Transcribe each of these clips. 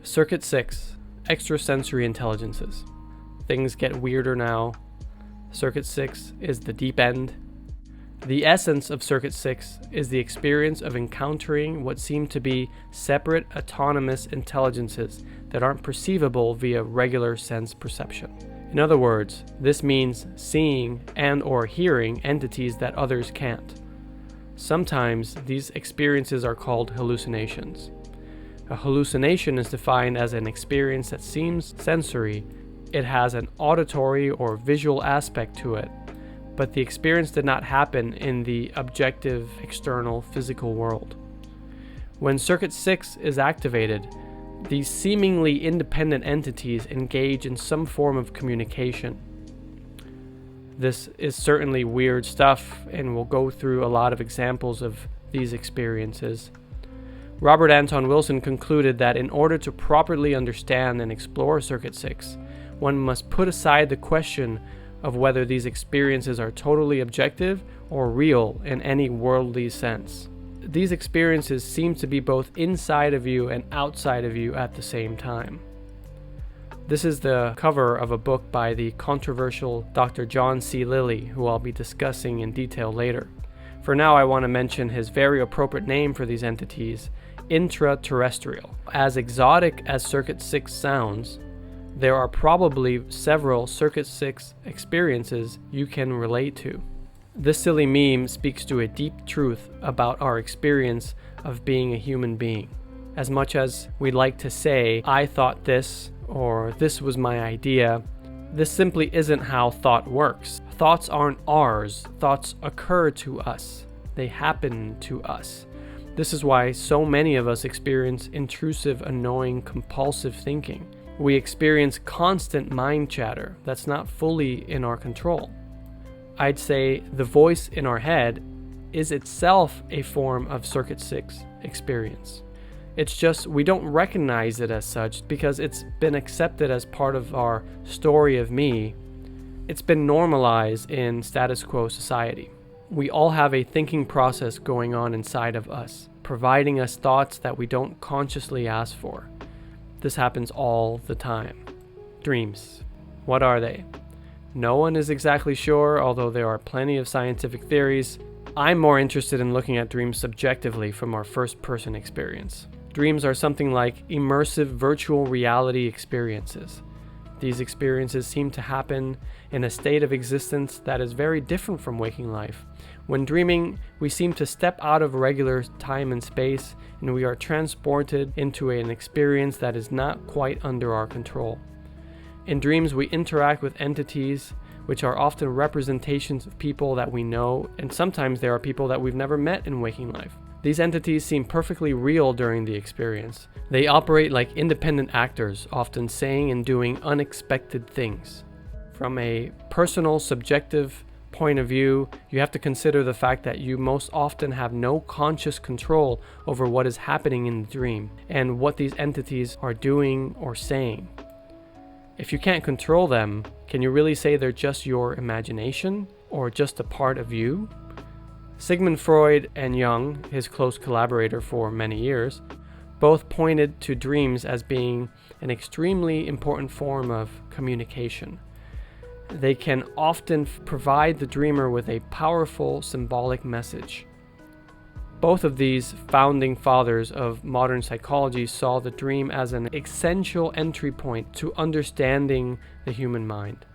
Circuit 6. Extrasensory intelligences. Things get weirder now. Circuit 6 is the deep end. The essence of Circuit 6 is the experience of encountering what seem to be separate autonomous intelligences that aren't perceivable via regular sense perception. In other words, this means seeing and or hearing entities that others can't. Sometimes these experiences are called hallucinations. A hallucination is defined as an experience that seems sensory. It has an auditory or visual aspect to it, but the experience did not happen in the objective, external, physical world. When Circuit 6 is activated, these seemingly independent entities engage in some form of communication. This is certainly weird stuff, and we'll go through a lot of examples of these experiences. Robert Anton Wilson concluded that in order to properly understand and explore Circuit 6, one must put aside the question of whether these experiences are totally objective or real in any worldly sense. These experiences seem to be both inside of you and outside of you at the same time. This is the cover of a book by the controversial Dr. John C. Lilly, who I'll be discussing in detail later. For now, I want to mention his very appropriate name for these entities, intra-terrestrial. As exotic as Circuit 6 sounds, there are probably several Circuit 6 experiences you can relate to. This silly meme speaks to a deep truth about our experience of being a human being. As much as we'd like to say, I thought this, or this was my idea, this simply isn't how thought works. Thoughts aren't ours. Thoughts occur to us. They happen to us. This is why so many of us experience intrusive, annoying, compulsive thinking. We experience constant mind chatter that's not fully in our control. I'd say the voice in our head is itself a form of Circuit 6 experience. It's just we don't recognize it as such because it's been accepted as part of our story of me. It's been normalized in status quo society. We all have a thinking process going on inside of us, providing us thoughts that we don't consciously ask for. This happens all the time. Dreams. What are they? No one is exactly sure, although there are plenty of scientific theories. I'm more interested in looking at dreams subjectively from our first-person experience. Dreams are something like immersive virtual reality experiences. These experiences seem to happen in a state of existence that is very different from waking life. When dreaming, we seem to step out of regular time and space, and we are transported into an experience that is not quite under our control. In dreams, we interact with entities, which are often representations of people that we know, and sometimes there are people that we've never met in waking life. These entities seem perfectly real during the experience. They operate like independent actors, often saying and doing unexpected things. From a personal, subjective point of view, you have to consider the fact that you most often have no conscious control over what is happening in the dream and what these entities are doing or saying. If you can't control them, can you really say they're just your imagination or just a part of you? Sigmund Freud and Jung, his close collaborator for many years, both pointed to dreams as being an extremely important form of communication. They can often provide the dreamer with a powerful symbolic message. Both of these founding fathers of modern psychology saw the dream as an essential entry point to understanding the human mind.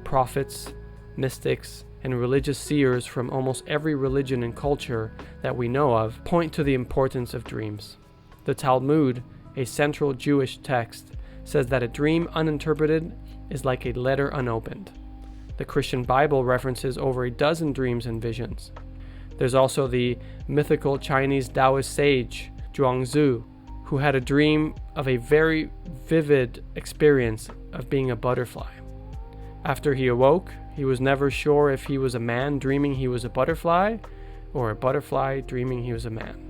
Prophets, mystics, and religious seers from almost every religion and culture that we know of point to the importance of dreams. The Talmud, a central Jewish text, says that a dream uninterpreted is like a letter unopened. The Christian Bible references over a dozen dreams and visions. There's also the mythical Chinese Taoist sage, Zhuangzi, who had a dream of a very vivid experience of being a butterfly. After he awoke, he was never sure if he was a man dreaming he was a butterfly, or a butterfly dreaming he was a man.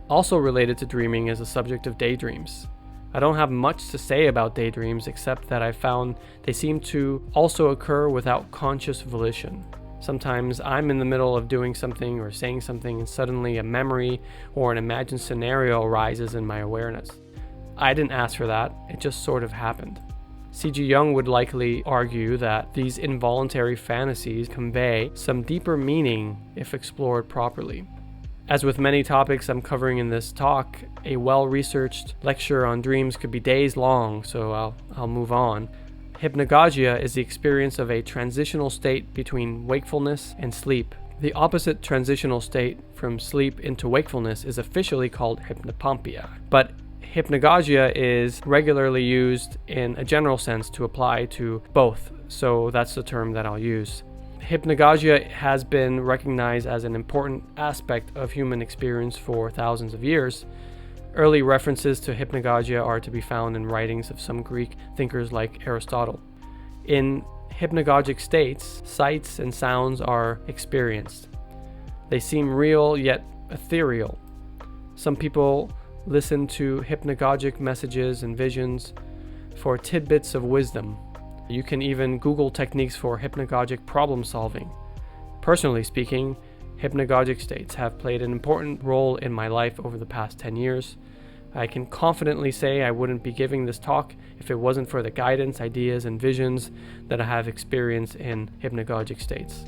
Also related to dreaming is the subject of daydreams. I don't have much to say about daydreams except that I found they seem to also occur without conscious volition. Sometimes I'm in the middle of doing something or saying something and suddenly a memory or an imagined scenario arises in my awareness. I didn't ask for that, it just sort of happened. C.G. Jung would likely argue that these involuntary fantasies convey some deeper meaning if explored properly. As with many topics I'm covering in this talk, a well-researched lecture on dreams could be days long, so I'll move on. Hypnagogia is the experience of a transitional state between wakefulness and sleep. The opposite transitional state from sleep into wakefulness is officially called hypnopompia, but hypnagogia is regularly used in a general sense to apply to both, so that's the term that I'll use. Hypnagogia has been recognized as an important aspect of human experience for thousands of years. Early references to hypnagogia are to be found in writings of some Greek thinkers like Aristotle. In hypnagogic states, sights and sounds are experienced. They seem real yet ethereal. Some people listen to hypnagogic messages and visions for tidbits of wisdom. You can even Google techniques for hypnagogic problem solving. Personally speaking, hypnagogic states have played an important role in my life over the past 10 years. I can confidently say I wouldn't be giving this talk if it wasn't for the guidance, ideas, and visions that I have experienced in hypnagogic states.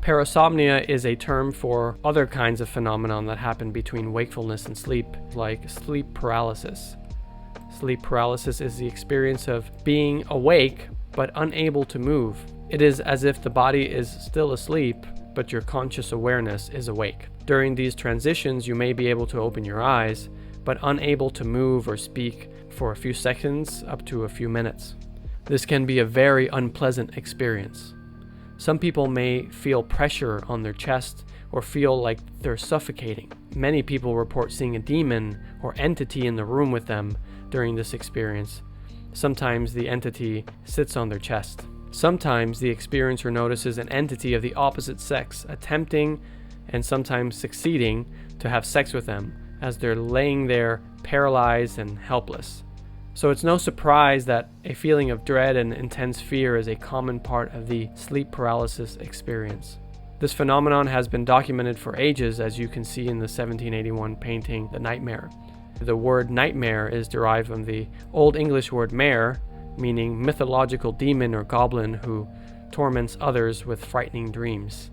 Parasomnia is a term for other kinds of phenomenon that happen between wakefulness and sleep, like sleep paralysis. Sleep paralysis is the experience of being awake but unable to move. It is as if the body is still asleep, but your conscious awareness is awake. During these transitions, you may be able to open your eyes, but unable to move or speak for a few seconds up to a few minutes. This can be a very unpleasant experience. Some people may feel pressure on their chest or feel like they're suffocating. Many people report seeing a demon or entity in the room with them during this experience. Sometimes the entity sits on their chest. Sometimes the experiencer notices an entity of the opposite sex attempting and sometimes succeeding to have sex with them as they're laying there paralyzed and helpless. So it's no surprise that a feeling of dread and intense fear is a common part of the sleep paralysis experience. This phenomenon has been documented for ages, as you can see in the 1781 painting The Nightmare. The word nightmare is derived from the Old English word mare, meaning mythological demon or goblin who torments others with frightening dreams.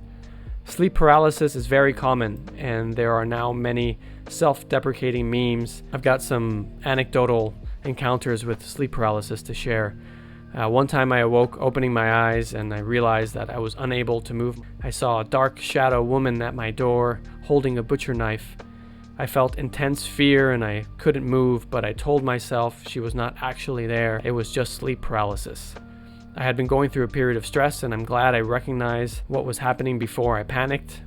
Sleep paralysis is very common, and there are now many self-deprecating memes. I've got some anecdotal encounters with sleep paralysis to share. One time I awoke opening my eyes and I realized that I was unable to move. I saw a dark shadow woman at my door holding a butcher knife. I felt intense fear and I couldn't move, but I told myself she was not actually there. It was just sleep paralysis. I had been going through a period of stress, and I'm glad I recognized what was happening before I panicked.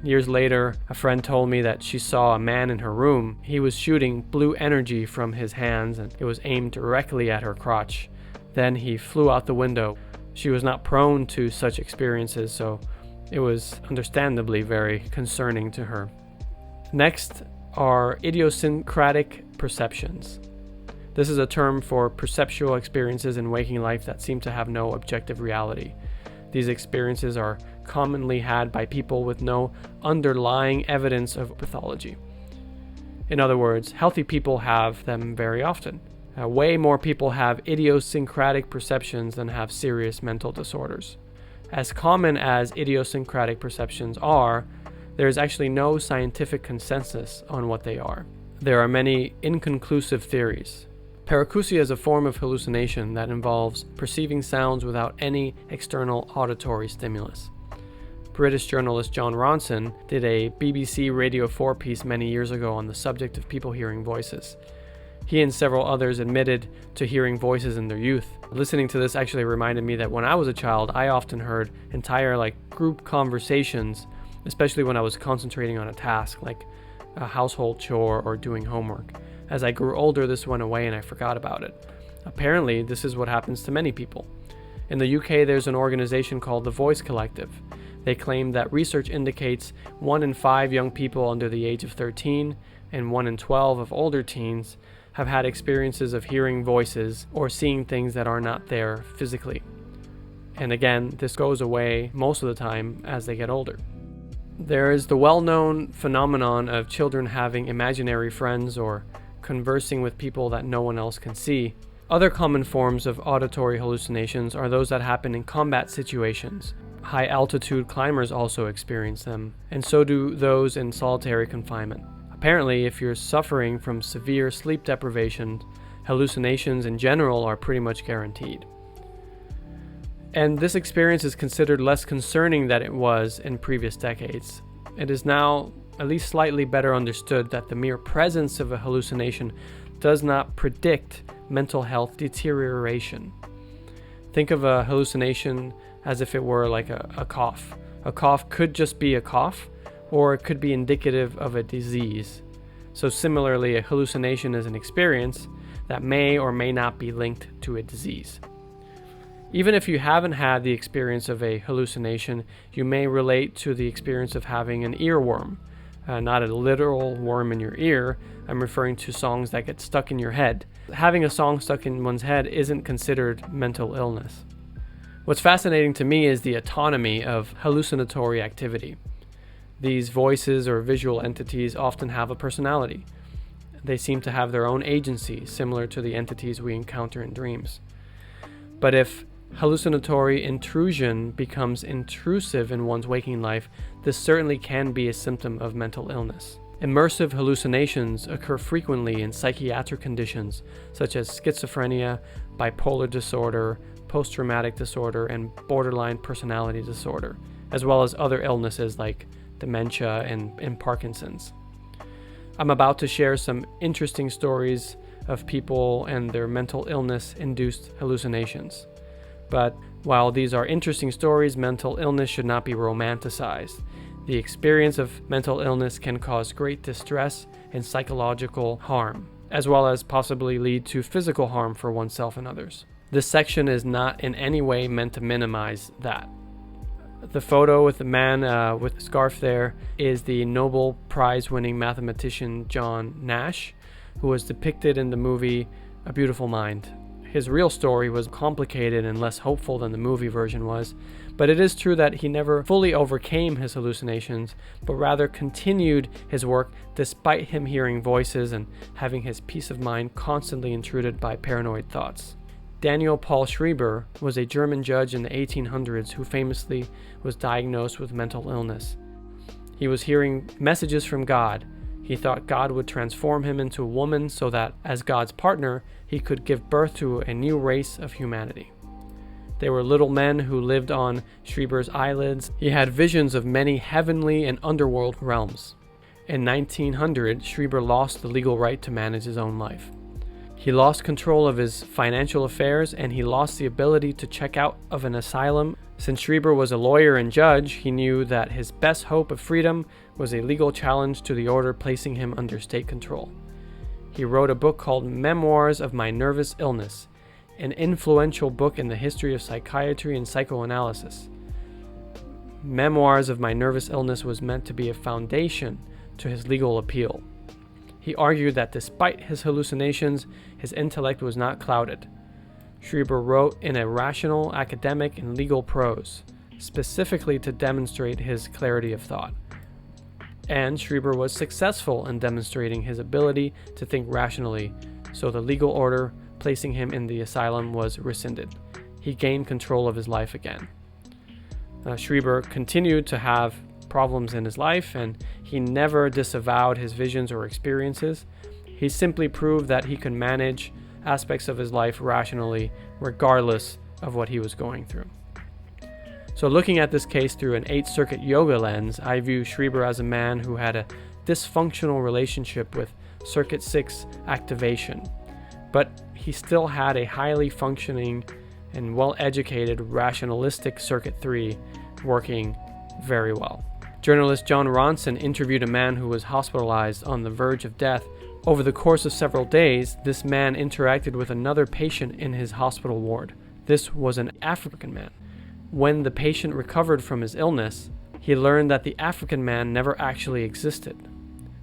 Years later, a friend told me that she saw a man in her room. He was shooting blue energy from his hands, and it was aimed directly at her crotch. Then he flew out the window. She was not prone to such experiences, so it was understandably very concerning to her. Next are idiosyncratic perceptions. This is a term for perceptual experiences in waking life that seem to have no objective reality. These experiences are commonly had by people with no underlying evidence of pathology. In other words, healthy people have them very often. Way more people have idiosyncratic perceptions than have serious mental disorders. As common as idiosyncratic perceptions are, there is actually no scientific consensus on what they are. There are many inconclusive theories. Paracousia is a form of hallucination that involves perceiving sounds without any external auditory stimulus. British journalist Jon Ronson did a BBC Radio 4 piece many years ago on the subject of people hearing voices. He and several others admitted to hearing voices in their youth. Listening to this actually reminded me that when I was a child, I often heard entire group conversations, especially when I was concentrating on a task like a household chore or doing homework. As I grew older, this went away and I forgot about it. Apparently, this is what happens to many people. In the UK, there's an organization called the Voice Collective. They claim that research indicates 1 in 5 young people under the age of 13 and 1 in 12 of older teens have had experiences of hearing voices or seeing things that are not there physically. And again, this goes away most of the time as they get older. There is the well-known phenomenon of children having imaginary friends or conversing with people that no one else can see. Other common forms of auditory hallucinations are those that happen in combat situations. High-altitude climbers also experience them, and so do those in solitary confinement. Apparently, if you're suffering from severe sleep deprivation, hallucinations in general are pretty much guaranteed. And this experience is considered less concerning than it was in previous decades. It is now at least slightly better understood that the mere presence of a hallucination does not predict mental health deterioration. Think of a hallucination as if it were like a cough. A cough could just be a cough, or it could be indicative of a disease. So similarly, a hallucination is an experience that may or may not be linked to a disease. Even if you haven't had the experience of a hallucination, you may relate to the experience of having an earworm. Not a literal worm in your ear, I'm referring to songs that get stuck in your head. Having a song stuck in one's head isn't considered mental illness. What's fascinating to me is the autonomy of hallucinatory activity. These voices or visual entities often have a personality. They seem to have their own agency, similar to the entities we encounter in dreams. But if hallucinatory intrusion becomes intrusive in one's waking life, this certainly can be a symptom of mental illness. Immersive hallucinations occur frequently in psychiatric conditions such as schizophrenia, bipolar disorder, post-traumatic disorder, and borderline personality disorder, as well as other illnesses like dementia and Parkinson's. I'm about to share some interesting stories of people and their mental illness-induced hallucinations. But while these are interesting stories, mental illness should not be romanticized. The experience of mental illness can cause great distress and psychological harm, as well as possibly lead to physical harm for oneself and others. This section is not in any way meant to minimize that. The photo with the man with the scarf there is the Nobel Prize-winning mathematician John Nash, who was depicted in the movie A Beautiful Mind. His real story was complicated and less hopeful than the movie version was, but it is true that he never fully overcame his hallucinations, but rather continued his work despite him hearing voices and having his peace of mind constantly intruded by paranoid thoughts. Daniel Paul Schreiber was a German judge in the 1800s who famously was diagnosed with mental illness. He was hearing messages from God. He thought God would transform him into a woman so that, as God's partner, he could give birth to a new race of humanity. They were little men who lived on Schreiber's eyelids. He had visions of many heavenly and underworld realms. In 1900, Schreiber lost the legal right to manage his own life. He lost control of his financial affairs, and he lost the ability to check out of an asylum. Since Schreiber was a lawyer and judge, he knew that his best hope of freedom was a legal challenge to the order placing him under state control. He wrote a book called Memoirs of My Nervous Illness, an influential book in the history of psychiatry and psychoanalysis. Memoirs of My Nervous Illness was meant to be a foundation to his legal appeal. He argued that despite his hallucinations, his intellect was not clouded. Schreiber wrote in a rational, academic, and legal prose, specifically to demonstrate his clarity of thought. And Schreiber was successful in demonstrating his ability to think rationally, so the legal order placing him in the asylum was rescinded. He gained control of his life again. Schreiber continued to have problems in his life, and he never disavowed his visions or experiences. He simply proved that he could manage aspects of his life rationally, regardless of what he was going through. So looking at this case through an 8th Circuit yoga lens, I view Schreiber as a man who had a dysfunctional relationship with Circuit 6 activation, but he still had a highly functioning and well-educated rationalistic Circuit 3 working very well. Journalist Jon Ronson interviewed a man who was hospitalized on the verge of death. Over the course of several days, this man interacted with another patient in his hospital ward. This was an African man. When the patient recovered from his illness, he learned that the African man never actually existed.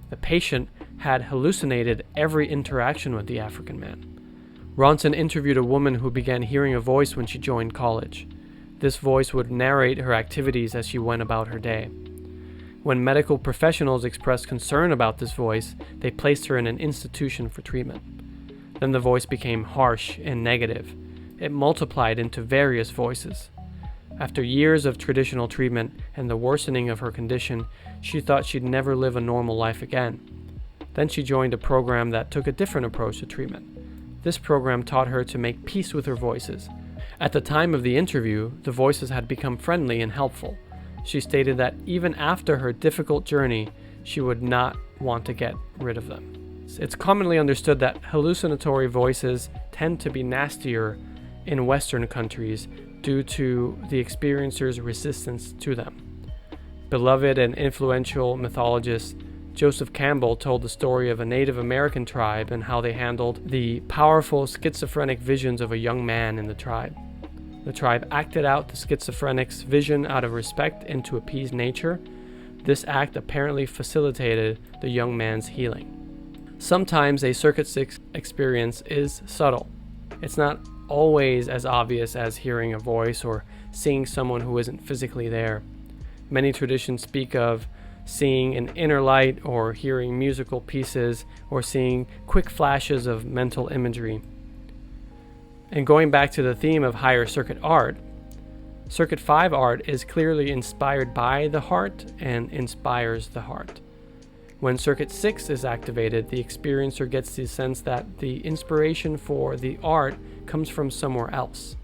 The patient had hallucinated every interaction with the African man. Ronson interviewed a woman who began hearing a voice when she joined college. This voice would narrate her activities as she went about her day. When medical professionals expressed concern about this voice, they placed her in an institution for treatment. Then the voice became harsh and negative. It multiplied into various voices. After years of traditional treatment and the worsening of her condition, she thought she'd never live a normal life again. Then she joined a program that took a different approach to treatment. This program taught her to make peace with her voices. At the time of the interview, the voices had become friendly and helpful. She stated that even after her difficult journey, she would not want to get rid of them. It's commonly understood that hallucinatory voices tend to be nastier in Western countries due to the experiencer's resistance to them. Beloved and influential mythologist Joseph Campbell told the story of a Native American tribe and how they handled the powerful schizophrenic visions of a young man in the tribe. The tribe acted out the schizophrenic's vision out of respect and to appease nature. This act apparently facilitated the young man's healing. Sometimes a Circuit 6 experience is subtle. It's not always as obvious as hearing a voice or seeing someone who isn't physically there. Many traditions speak of seeing an inner light or hearing musical pieces or seeing quick flashes of mental imagery. And going back to the theme of higher circuit art, Circuit 5 art is clearly inspired by the heart and inspires the heart. When Circuit 6 is activated, the experiencer gets the sense that the inspiration for the art comes from somewhere else.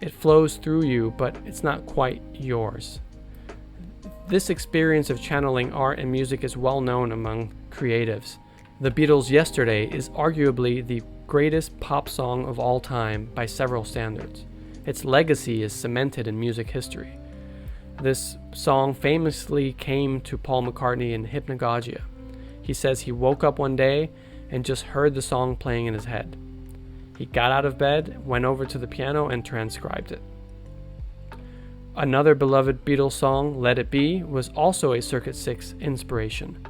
It flows through you, but it's not quite yours. This experience of channeling art and music is well known among creatives. The Beatles' Yesterday is arguably the greatest pop song of all time by several standards. Its legacy is cemented in music history. This song famously came to Paul McCartney in Hypnagogia. He says he woke up one day and just heard the song playing in his head. He got out of bed, went over to the piano, and transcribed it. Another beloved Beatles song, Let It Be, was also a Circuit 6 inspiration.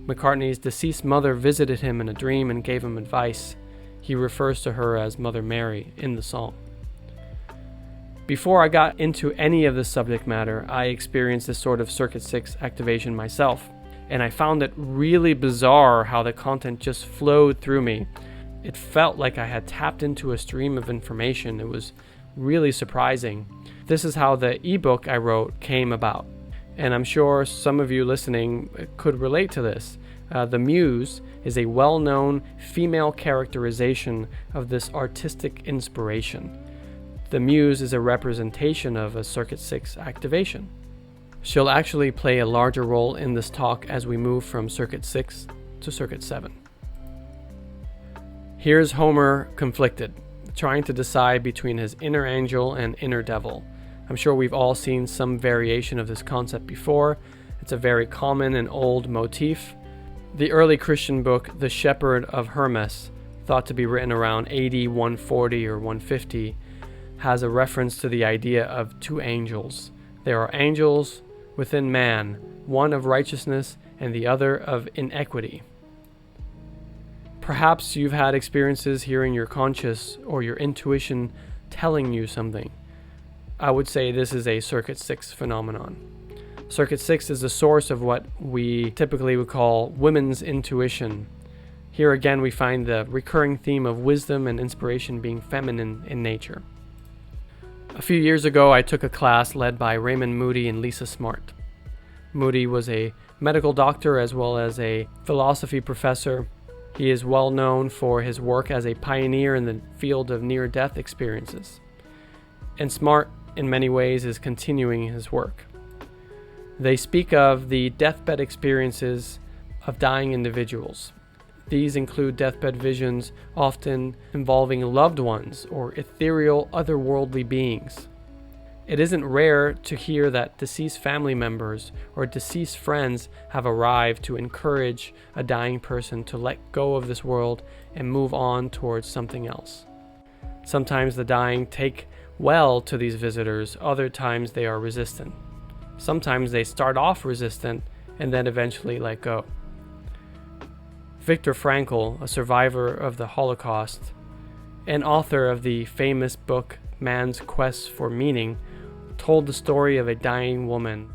McCartney's deceased mother visited him in a dream and gave him advice. He refers to her as Mother Mary in the song. Before I got into any of this subject matter, I experienced this sort of Circuit 6 activation myself, and I found it really bizarre how the content just flowed through me. It felt like I had tapped into a stream of information. It was really surprising. This is how the eBook I wrote came about, and I'm sure some of you listening could relate to this. The Muse is a well-known female characterization of this artistic inspiration. The Muse is a representation of a Circuit 6 activation. She'll actually play a larger role in this talk as we move from Circuit 6 to Circuit 7. Here's Homer conflicted, trying to decide between his inner angel and inner devil. I'm sure we've all seen some variation of this concept before. It's a very common and old motif. The early Christian book, The Shepherd of Hermas, thought to be written around AD 140 or 150, has a reference to the idea of two angels. There are angels within man, one of righteousness and the other of inequity. Perhaps you've had experiences hearing your conscious or your intuition telling you something. I would say this is a Circuit 6 phenomenon. Circuit 6 is the source of what we typically would call women's intuition. Here again we find the recurring theme of wisdom and inspiration being feminine in nature. A few years ago, I took a class led by Raymond Moody and Lisa Smart. Moody was a medical doctor as well as a philosophy professor. He is well known for his work as a pioneer in the field of near-death experiences. And Smart, in many ways, is continuing his work. They speak of the deathbed experiences of dying individuals. These include deathbed visions often involving loved ones or ethereal otherworldly beings. It isn't rare to hear that deceased family members or deceased friends have arrived to encourage a dying person to let go of this world and move on towards something else. Sometimes the dying take well to these visitors, other times they are resistant. Sometimes they start off resistant and then eventually let go. Viktor Frankl, a survivor of the Holocaust and author of the famous book Man's Quest for Meaning, told the story of a dying woman.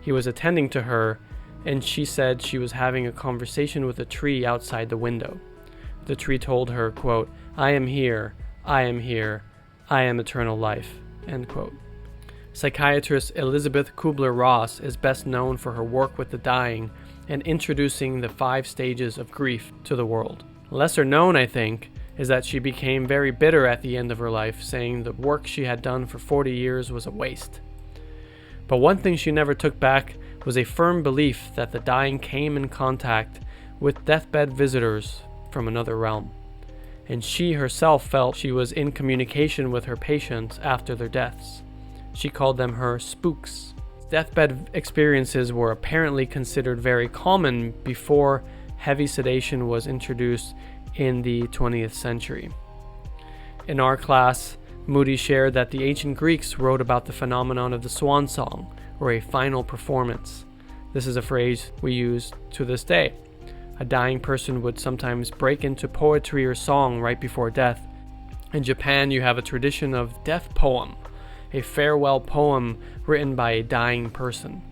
He was attending to her, and she said she was having a conversation with a tree outside the window. The tree told her, quote, "I am here, I am here, I am eternal life," end quote. Psychiatrist Elizabeth Kubler-Ross is best known for her work with the dying and introducing the 5 stages of grief to the world. Lesser known, I think, is that she became very bitter at the end of her life, saying the work she had done for 40 years was a waste. But one thing she never took back was a firm belief that the dying came in contact with deathbed visitors from another realm, and she herself felt she was in communication with her patients after their deaths. She called them her spooks. Deathbed experiences were apparently considered very common before heavy sedation was introduced in the 20th century. In our class, Moody shared that the ancient Greeks wrote about the phenomenon of the swan song, or a final performance. This is a phrase we use to this day. A dying person would sometimes break into poetry or song right before death. In Japan, you have a tradition of death poem, a farewell poem written by a dying person.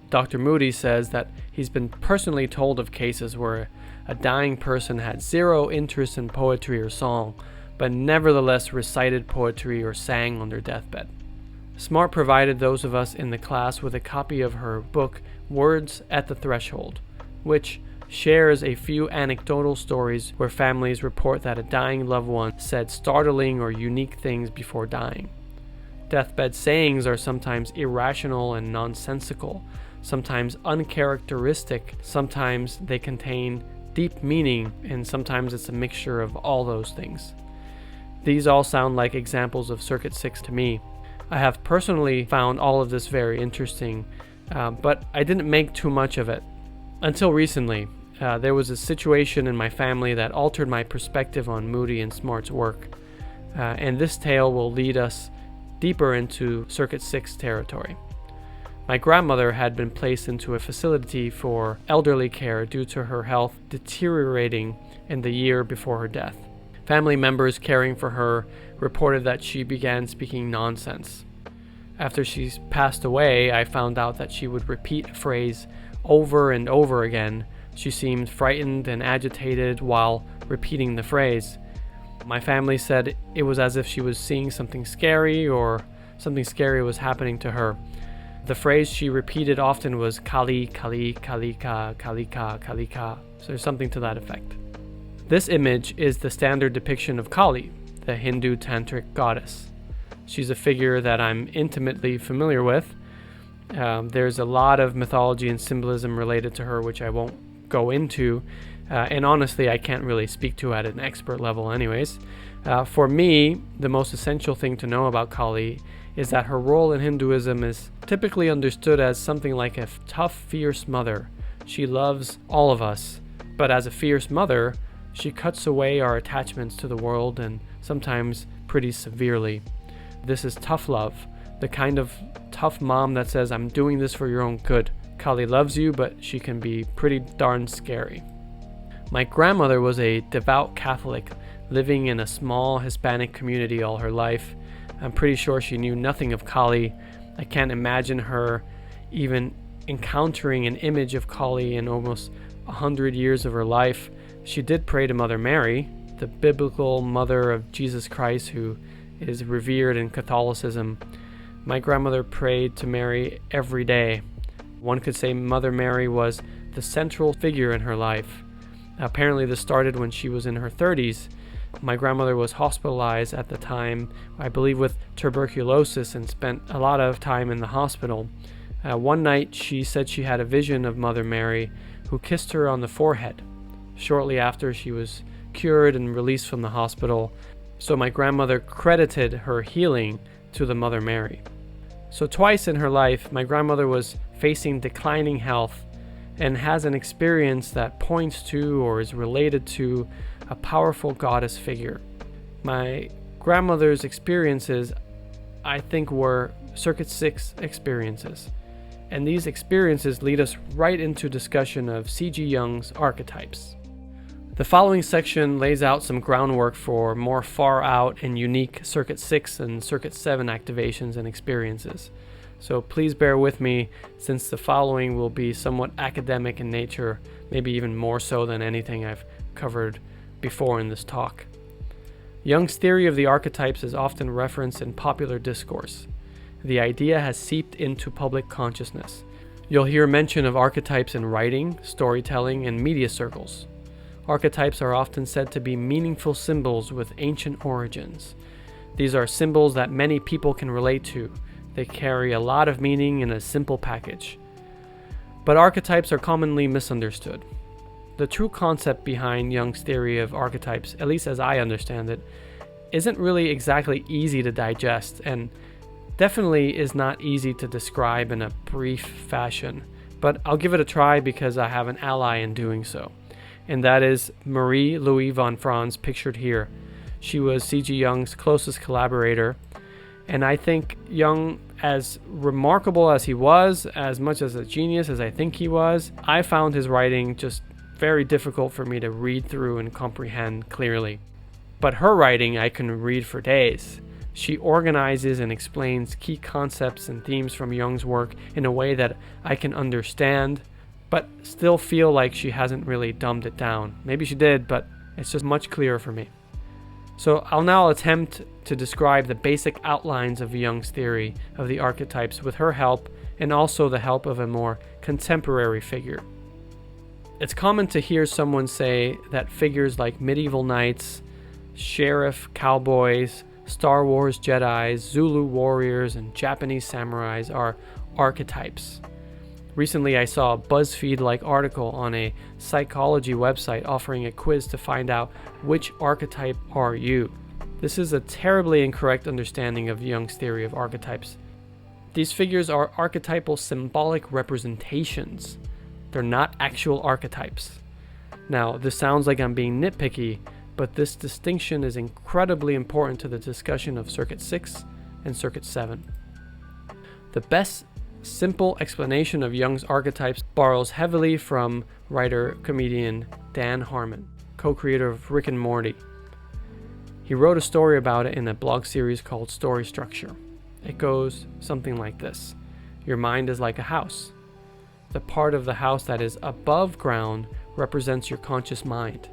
Dr. Moody says that he's been personally told of cases where a dying person had zero interest in poetry or song, but nevertheless recited poetry or sang on their deathbed. Smart provided those of us in the class with a copy of her book, Words at the Threshold, which shares a few anecdotal stories where families report that a dying loved one said startling or unique things before dying. Deathbed sayings are sometimes irrational and nonsensical, sometimes uncharacteristic, sometimes they contain deep meaning, and sometimes it's a mixture of all those things. These all sound like examples of Circuit 6 to me. I have personally found all of this very interesting, but I didn't make too much of it. Until recently, there was a situation in my family that altered my perspective on Moody and Smart's work, and this tale will lead us deeper into Circuit 6 territory. My grandmother had been placed into a facility for elderly care due to her health deteriorating in the year before her death. Family members caring for her reported that she began speaking nonsense. After she passed away, I found out that she would repeat a phrase over and over again. She seemed frightened and agitated while repeating the phrase. My family said it was as if she was seeing something scary or something scary was happening to her. The phrase she repeated often was Kali, Kali, Kalika, Kalika, Kalika. So there's something to that effect. This image is the standard depiction of Kali, the Hindu tantric goddess. She's a figure that I'm intimately familiar with. There's a lot of mythology and symbolism related to her, which I won't go into. And honestly, I can't really speak to at an expert level anyways. For me, the most essential thing to know about Kali is that her role in Hinduism is typically understood as something like a tough, fierce mother. She loves all of us, but as a fierce mother, she cuts away our attachments to the world and sometimes pretty severely. This is tough love, the kind of tough mom that says, "I'm doing this for your own good." Kali loves you, but she can be pretty darn scary. My grandmother was a devout Catholic, living in a small Hispanic community all her life. I'm pretty sure she knew nothing of Kali. I can't imagine her even encountering an image of Kali in almost 100 years of her life. She did pray to Mother Mary, the biblical mother of Jesus Christ, who is revered in Catholicism. My grandmother prayed to Mary every day. One could say Mother Mary was the central figure in her life. Apparently this started when she was in her 30s. My grandmother was hospitalized at the time, I believe with tuberculosis, and spent a lot of time in the hospital. One night she said she had a vision of Mother Mary, who kissed her on the forehead. Shortly after, she was cured and released from the hospital. So my grandmother credited her healing to the Mother Mary. So twice in her life, my grandmother was facing declining health and has an experience that points to or is related to a powerful goddess figure. My grandmother's experiences, I think, were Circuit 6 experiences. And these experiences lead us right into discussion of C.G. Jung's archetypes. The following section lays out some groundwork for more far out and unique Circuit 6 and Circuit 7 activations and experiences. So please bear with me, since the following will be somewhat academic in nature, maybe even more so than anything I've covered before in this talk. Jung's theory of the archetypes is often referenced in popular discourse. The idea has seeped into public consciousness. You'll hear mention of archetypes in writing, storytelling, and media circles. Archetypes are often said to be meaningful symbols with ancient origins. These are symbols that many people can relate to. They carry a lot of meaning in a simple package. But archetypes are commonly misunderstood. The true concept behind Jung's theory of archetypes, at least as I understand it, isn't really exactly easy to digest, and definitely is not easy to describe in a brief fashion. But I'll give it a try because I have an ally in doing so, and that is Marie-Louise von Franz, pictured here. She was C.G. Jung's closest collaborator, and I think Jung, as remarkable as he was, as much as a genius as I think he was, I found his writing just very difficult for me to read through and comprehend clearly. But her writing I can read for days. She organizes and explains key concepts and themes from Jung's work in a way that I can understand, but still feel like she hasn't really dumbed it down. Maybe she did, but it's just much clearer for me. So I'll now attempt to describe the basic outlines of Jung's theory of the archetypes with her help, and also the help of a more contemporary figure. It's common to hear someone say that figures like medieval knights, sheriff cowboys, Star Wars Jedis, Zulu warriors, and Japanese samurais are archetypes. Recently, I saw a BuzzFeed-like article on a psychology website offering a quiz to find out which archetype are you. This is a terribly incorrect understanding of Jung's theory of archetypes. These figures are archetypal symbolic representations. They're not actual archetypes. Now, this sounds like I'm being nitpicky, but this distinction is incredibly important to the discussion of Circuit 6 and Circuit 7. The best simple explanation of Jung's archetypes borrows heavily from writer-comedian Dan Harmon, co-creator of Rick and Morty. He wrote a story about it in a blog series called Story Structure. It goes something like this. Your mind is like a house. The part of the house that is above ground represents your conscious mind.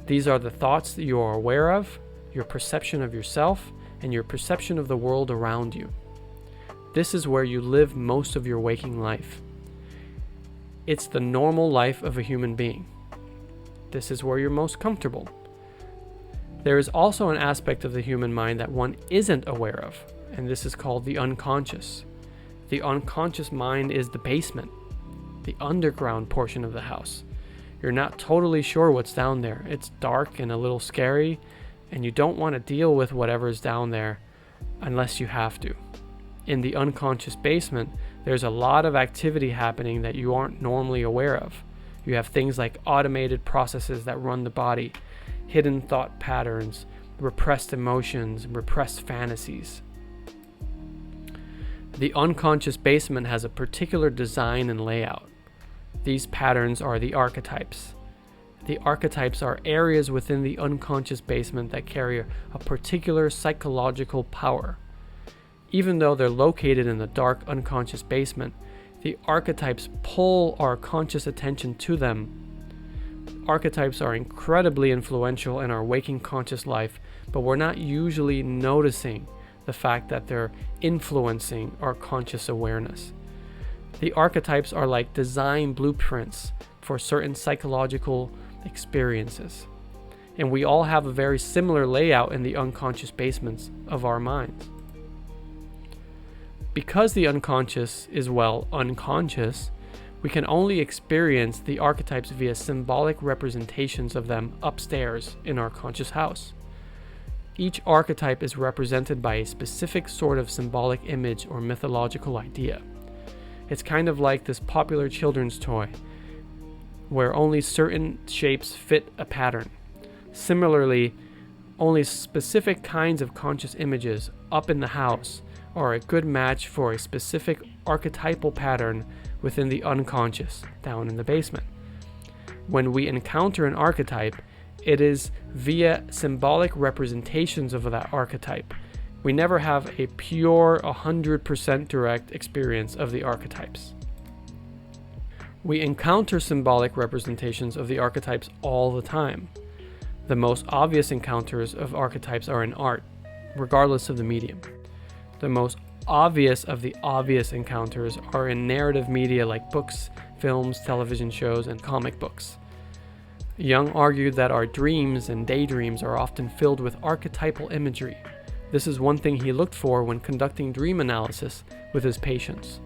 These are the thoughts that you are aware of, your perception of yourself, and your perception of the world around you. This is where you live most of your waking life. It's the normal life of a human being. This is where you're most comfortable. There is also an aspect of the human mind that one isn't aware of, and this is called the unconscious. The unconscious mind is the basement, the underground portion of the house. You're not totally sure what's down there. It's dark and a little scary, and you don't want to deal with whatever's down there unless you have to. In the unconscious basement, there's a lot of activity happening that you aren't normally aware of. You have things like automated processes that run the body, hidden thought patterns, repressed emotions, repressed fantasies. The unconscious basement has a particular design and layout. These patterns are the archetypes. The archetypes are areas within the unconscious basement that carry a particular psychological power. Even though they're located in the dark unconscious basement, the archetypes pull our conscious attention to them. Archetypes are incredibly influential in our waking conscious life, but we're not usually noticing the fact that they're influencing our conscious awareness. The archetypes are like design blueprints for certain psychological experiences, and we all have a very similar layout in the unconscious basements of our minds. Because the unconscious is, well, unconscious, we can only experience the archetypes via symbolic representations of them upstairs in our conscious house. Each archetype is represented by a specific sort of symbolic image or mythological idea. It's kind of like this popular children's toy, where only certain shapes fit a pattern. Similarly, only specific kinds of conscious images up in the house are a good match for a specific archetypal pattern within the unconscious, down in the basement. When we encounter an archetype, it is via symbolic representations of that archetype, We never have a pure 100% direct experience of the archetypes. We encounter symbolic representations of the archetypes all the time. The most obvious encounters of archetypes are in art, regardless of the medium. The most obvious of the obvious encounters are in narrative media like books, films, television shows, and comic books. Jung argued that our dreams and daydreams are often filled with archetypal imagery. This is one thing he looked for when conducting dream analysis with his patients.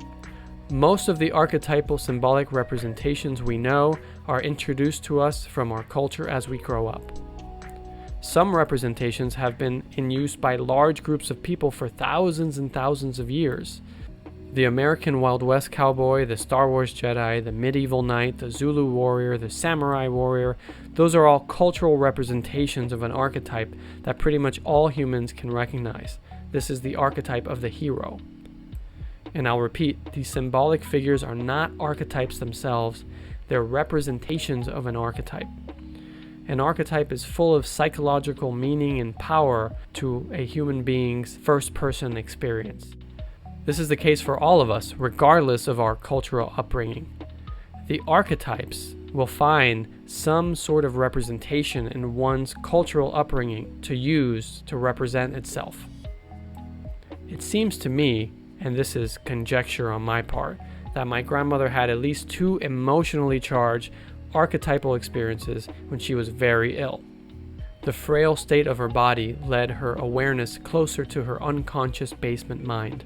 Most of the archetypal symbolic representations we know are introduced to us from our culture as we grow up. Some representations have been in use by large groups of people for thousands and thousands of years. The American Wild West cowboy, the Star Wars Jedi, the medieval knight, the Zulu warrior, the samurai warrior, those are all cultural representations of an archetype that pretty much all humans can recognize. This is the archetype of the hero. And I'll repeat, these symbolic figures are not archetypes themselves, they're representations of an archetype. An archetype is full of psychological meaning and power to a human being's first-person experience. This is the case for all of us, regardless of our cultural upbringing. The archetypes will find some sort of representation in one's cultural upbringing to use to represent itself. It seems to me, and this is conjecture on my part, that my grandmother had at least 2 emotionally charged archetypal experiences when she was very ill. The frail state of her body led her awareness closer to her unconscious basement mind.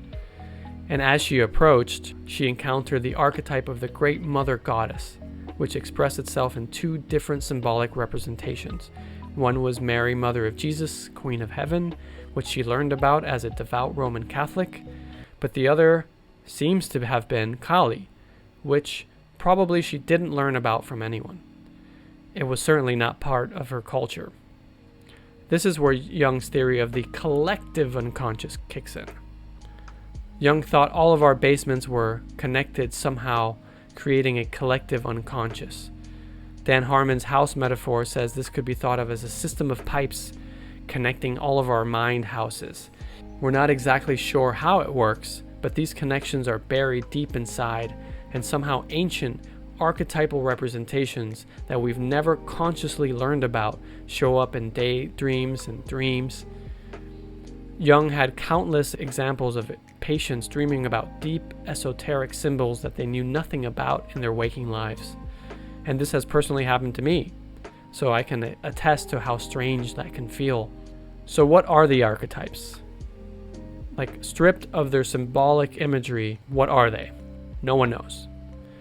And as she approached, she encountered the archetype of the Great Mother Goddess, which expressed itself in 2 different symbolic representations. One was Mary, Mother of Jesus, Queen of Heaven, which she learned about as a devout Roman Catholic, but the other seems to have been Kali, which probably she didn't learn about from anyone. It was certainly not part of her culture. This is where Jung's theory of the collective unconscious kicks in. Jung thought all of our basements were connected somehow, creating a collective unconscious. Dan Harmon's house metaphor says this could be thought of as a system of pipes connecting all of our mind houses. We're not exactly sure how it works, but these connections are buried deep inside, and somehow ancient archetypal representations that we've never consciously learned about show up in daydreams and dreams. Jung had countless examples of patients dreaming about deep esoteric symbols that they knew nothing about in their waking lives. And this has personally happened to me, so I can attest to how strange that can feel. So what are the archetypes? Like, stripped of their symbolic imagery, what are they? No one knows.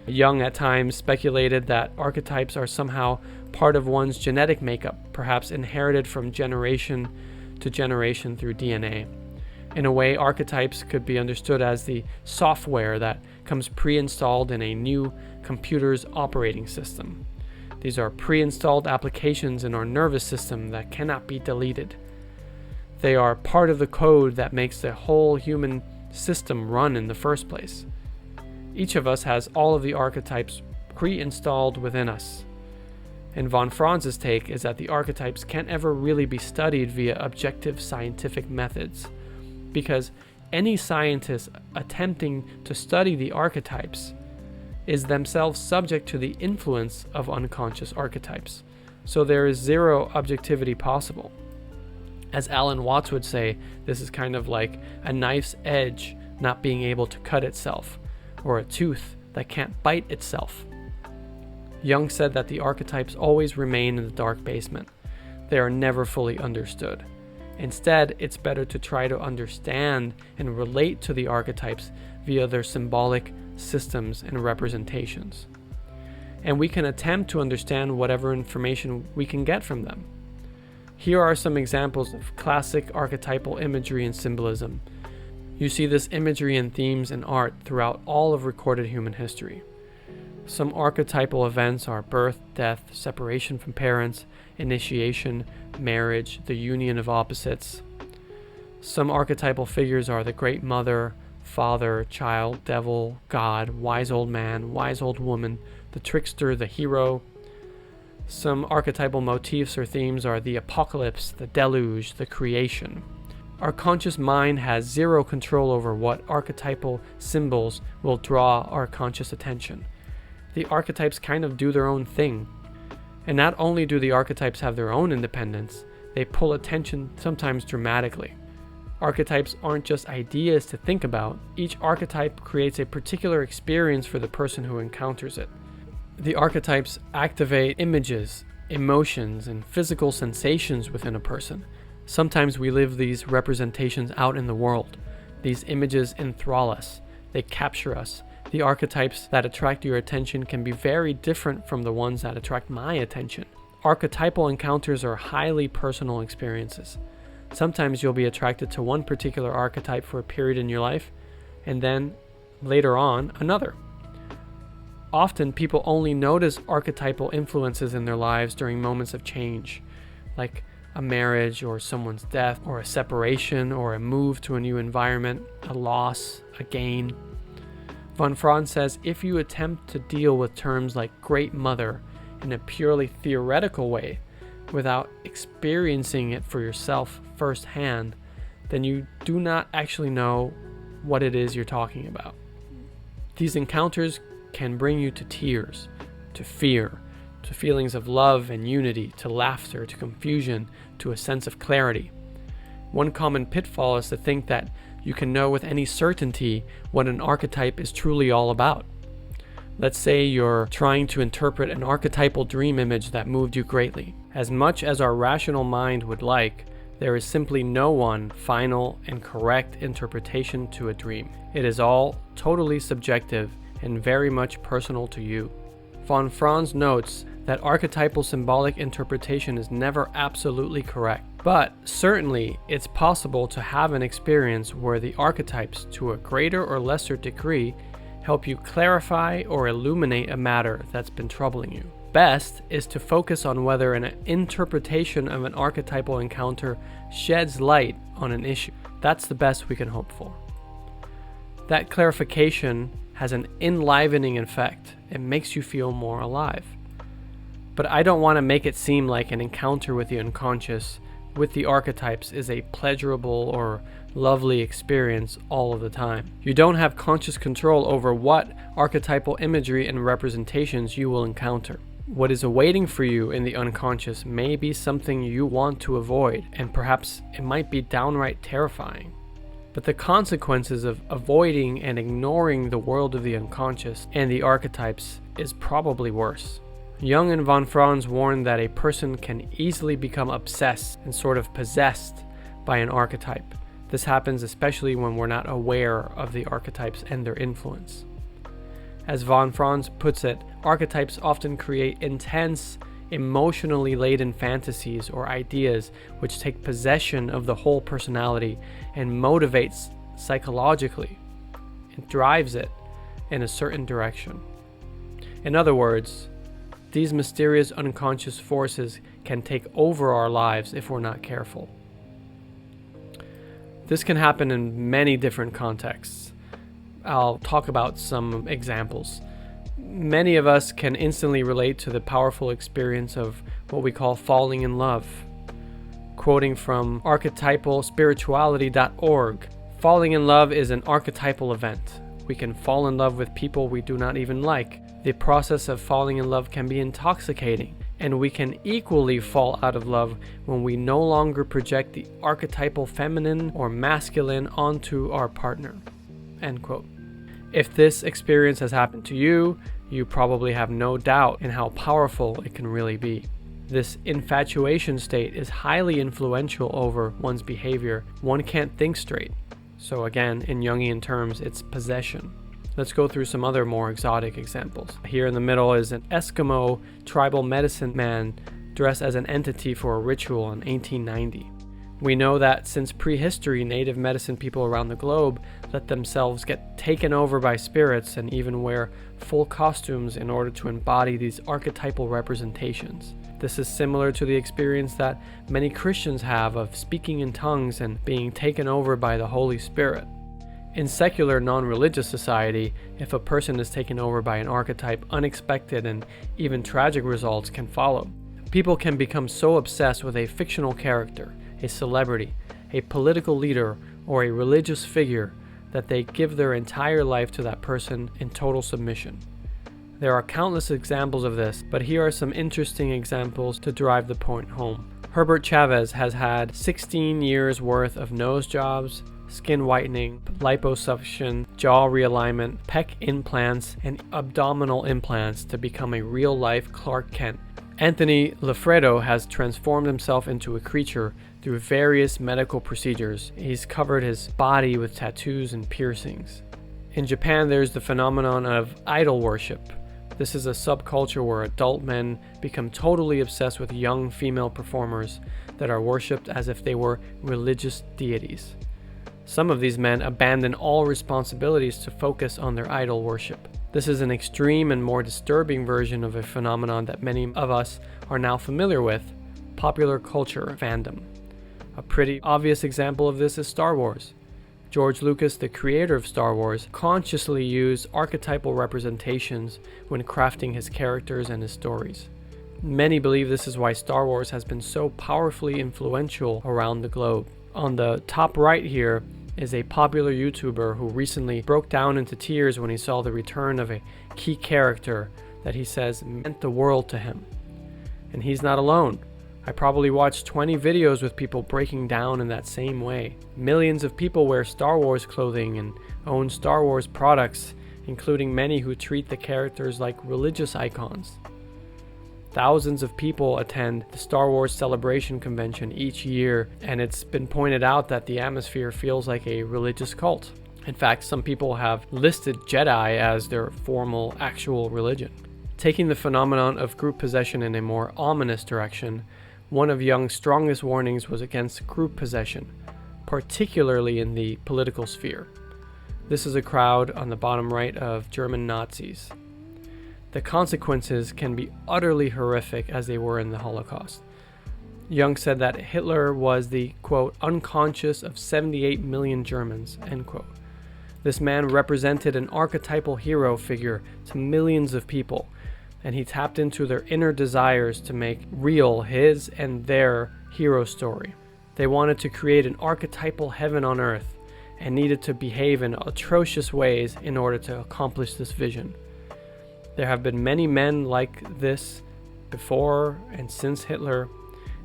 Jung at times speculated that archetypes are somehow part of one's genetic makeup, perhaps inherited from generation to generation through DNA. In a way, archetypes could be understood as the software that comes pre-installed in a new computer's operating system. These are pre-installed applications in our nervous system that cannot be deleted. They are part of the code that makes the whole human system run in the first place. Each of us has all of the archetypes pre-installed within us. And von Franz's take is that the archetypes can't ever really be studied via objective scientific methods, because any scientist attempting to study the archetypes is themselves subject to the influence of unconscious archetypes. So there is zero objectivity possible. As Alan Watts would say, this is kind of like a knife's edge not being able to cut itself, or a tooth that can't bite itself. Jung said that the archetypes always remain in the dark basement. They are never fully understood. Instead, it's better to try to understand and relate to the archetypes via their symbolic systems and representations. And we can attempt to understand whatever information we can get from them. Here are some examples of classic archetypal imagery and symbolism. You see this imagery and themes in art throughout all of recorded human history. Some archetypal events are birth, death, separation from parents, initiation, marriage, the union of opposites. Some archetypal figures are the great mother, father, child, devil, God, wise old man, wise old woman, the trickster, the hero. Some archetypal motifs or themes are the apocalypse, the deluge, the creation. Our conscious mind has zero control over what archetypal symbols will draw our conscious attention. The archetypes kind of do their own thing. And not only do the archetypes have their own independence, they pull attention sometimes dramatically. Archetypes aren't just ideas to think about. Each archetype creates a particular experience for the person who encounters it. The archetypes activate images, emotions, and physical sensations within a person. Sometimes we live these representations out in the world. These images enthrall us. They capture us. The archetypes that attract your attention can be very different from the ones that attract my attention. Archetypal encounters are highly personal experiences. Sometimes you'll be attracted to one particular archetype for a period in your life, and then later on, another. Often people only notice archetypal influences in their lives during moments of change, like a marriage or someone's death or a separation or a move to a new environment, a loss, a gain. Von Franz says if you attempt to deal with terms like great mother in a purely theoretical way without experiencing it for yourself firsthand, then you do not actually know what it is you're talking about. These encounters can bring you to tears, to fear, to feelings of love and unity, to laughter, to confusion, to a sense of clarity. One common pitfall is to think that you can know with any certainty what an archetype is truly all about. Let's say you're trying to interpret an archetypal dream image that moved you greatly. As much as our rational mind would like, there is simply no one final and correct interpretation to a dream. It is all totally subjective and very much personal to you. Von Franz notes that archetypal symbolic interpretation is never absolutely correct, but certainly it's possible to have an experience where the archetypes, to a greater or lesser degree, help you clarify or illuminate a matter that's been troubling you. Best is to focus on whether an interpretation of an archetypal encounter sheds light on an issue. That's the best we can hope for. That clarification has an enlivening effect. It makes you feel more alive. But I don't want to make it seem like an encounter with the unconscious, with the archetypes, is a pleasurable or lovely experience all of the time. You don't have conscious control over what archetypal imagery and representations you will encounter. What is awaiting for you in the unconscious may be something you want to avoid, and perhaps it might be downright terrifying. But the consequences of avoiding and ignoring the world of the unconscious and the archetypes is probably worse. Jung and von Franz warn that a person can easily become obsessed and sort of possessed by an archetype. This happens especially when we're not aware of the archetypes and their influence. As von Franz puts it, archetypes often create intense, emotionally laden fantasies or ideas which take possession of the whole personality and motivates psychologically. It drives it in a certain direction. In other words, these mysterious unconscious forces can take over our lives if we're not careful. This can happen in many different contexts. I'll talk about some examples. Many of us can instantly relate to the powerful experience of what we call falling in love. Quoting from archetypalspirituality.org, falling in love is an archetypal event. We can fall in love with people we do not even like. The process of falling in love can be intoxicating, and we can equally fall out of love when we no longer project the archetypal feminine or masculine onto our partner. End quote. If this experience has happened to you, you probably have no doubt in how powerful it can really be. This infatuation state is highly influential over one's behavior. One can't think straight. So again, in Jungian terms, it's possession. Let's go through some other more exotic examples. Here in the middle is an Eskimo tribal medicine man dressed as an entity for a ritual in 1890. We know that since prehistory, native medicine people around the globe let themselves get taken over by spirits and even wear full costumes in order to embody these archetypal representations. This is similar to the experience that many Christians have of speaking in tongues and being taken over by the Holy Spirit. In secular, non-religious society, if a person is taken over by an archetype, unexpected and even tragic results can follow. People can become so obsessed with a fictional character, a celebrity, a political leader, or a religious figure, that they give their entire life to that person in total submission. There are countless examples of this, but here are some interesting examples to drive the point home. Herbert Chavez has had 16 years worth of nose jobs, skin whitening, liposuction, jaw realignment, pec implants, and abdominal implants to become a real-life Clark Kent. Anthony Lafredo has transformed himself into a creature through various medical procedures. He's covered his body with tattoos and piercings. In Japan, there's the phenomenon of idol worship. This is a subculture where adult men become totally obsessed with young female performers that are worshipped as if they were religious deities. Some of these men abandon all responsibilities to focus on their idol worship. This is an extreme and more disturbing version of a phenomenon that many of us are now familiar with: popular culture fandom. A pretty obvious example of this is Star Wars. George Lucas, the creator of Star Wars, consciously used archetypal representations when crafting his characters and his stories. Many believe this is why Star Wars has been so powerfully influential around the globe. On the top right here is a popular YouTuber who recently broke down into tears when he saw the return of a key character that he says meant the world to him. And he's not alone. I probably watched 20 videos with people breaking down in that same way. Millions of people wear Star Wars clothing and own Star Wars products, including many who treat the characters like religious icons. Thousands of people attend the Star Wars Celebration Convention each year, and it's been pointed out that the atmosphere feels like a religious cult. In fact, some people have listed Jedi as their formal, actual religion. Taking the phenomenon of group possession in a more ominous direction, one of Jung's strongest warnings was against group possession, particularly in the political sphere. This is a crowd on the bottom right of German Nazis. The consequences can be utterly horrific as they were in the Holocaust. Jung said that Hitler was the, quote, unconscious of 78 million Germans, end quote. This man represented an archetypal hero figure to millions of people, and he tapped into their inner desires to make real his and their hero story. They wanted to create an archetypal heaven on earth and needed to behave in atrocious ways in order to accomplish this vision. There have been many men like this before and since Hitler,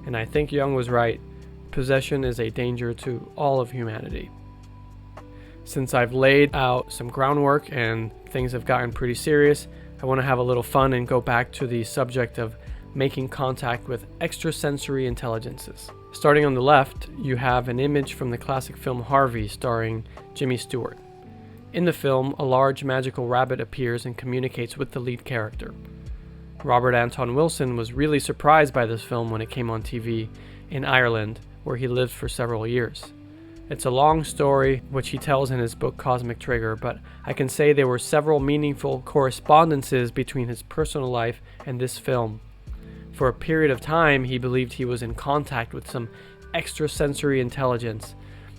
and I think Jung was right. Possession is a danger to all of humanity. Since I've laid out some groundwork and things have gotten pretty serious, I want to have a little fun and go back to the subject of making contact with extrasensory intelligences. Starting on the left, you have an image from the classic film Harvey starring Jimmy Stewart. In the film, a large magical rabbit appears and communicates with the lead character. Robert Anton Wilson was really surprised by this film when it came on TV in Ireland, where he lived for several years. It's a long story, which he tells in his book Cosmic Trigger, but I can say there were several meaningful correspondences between his personal life and this film. For a period of time, he believed he was in contact with some extrasensory intelligence.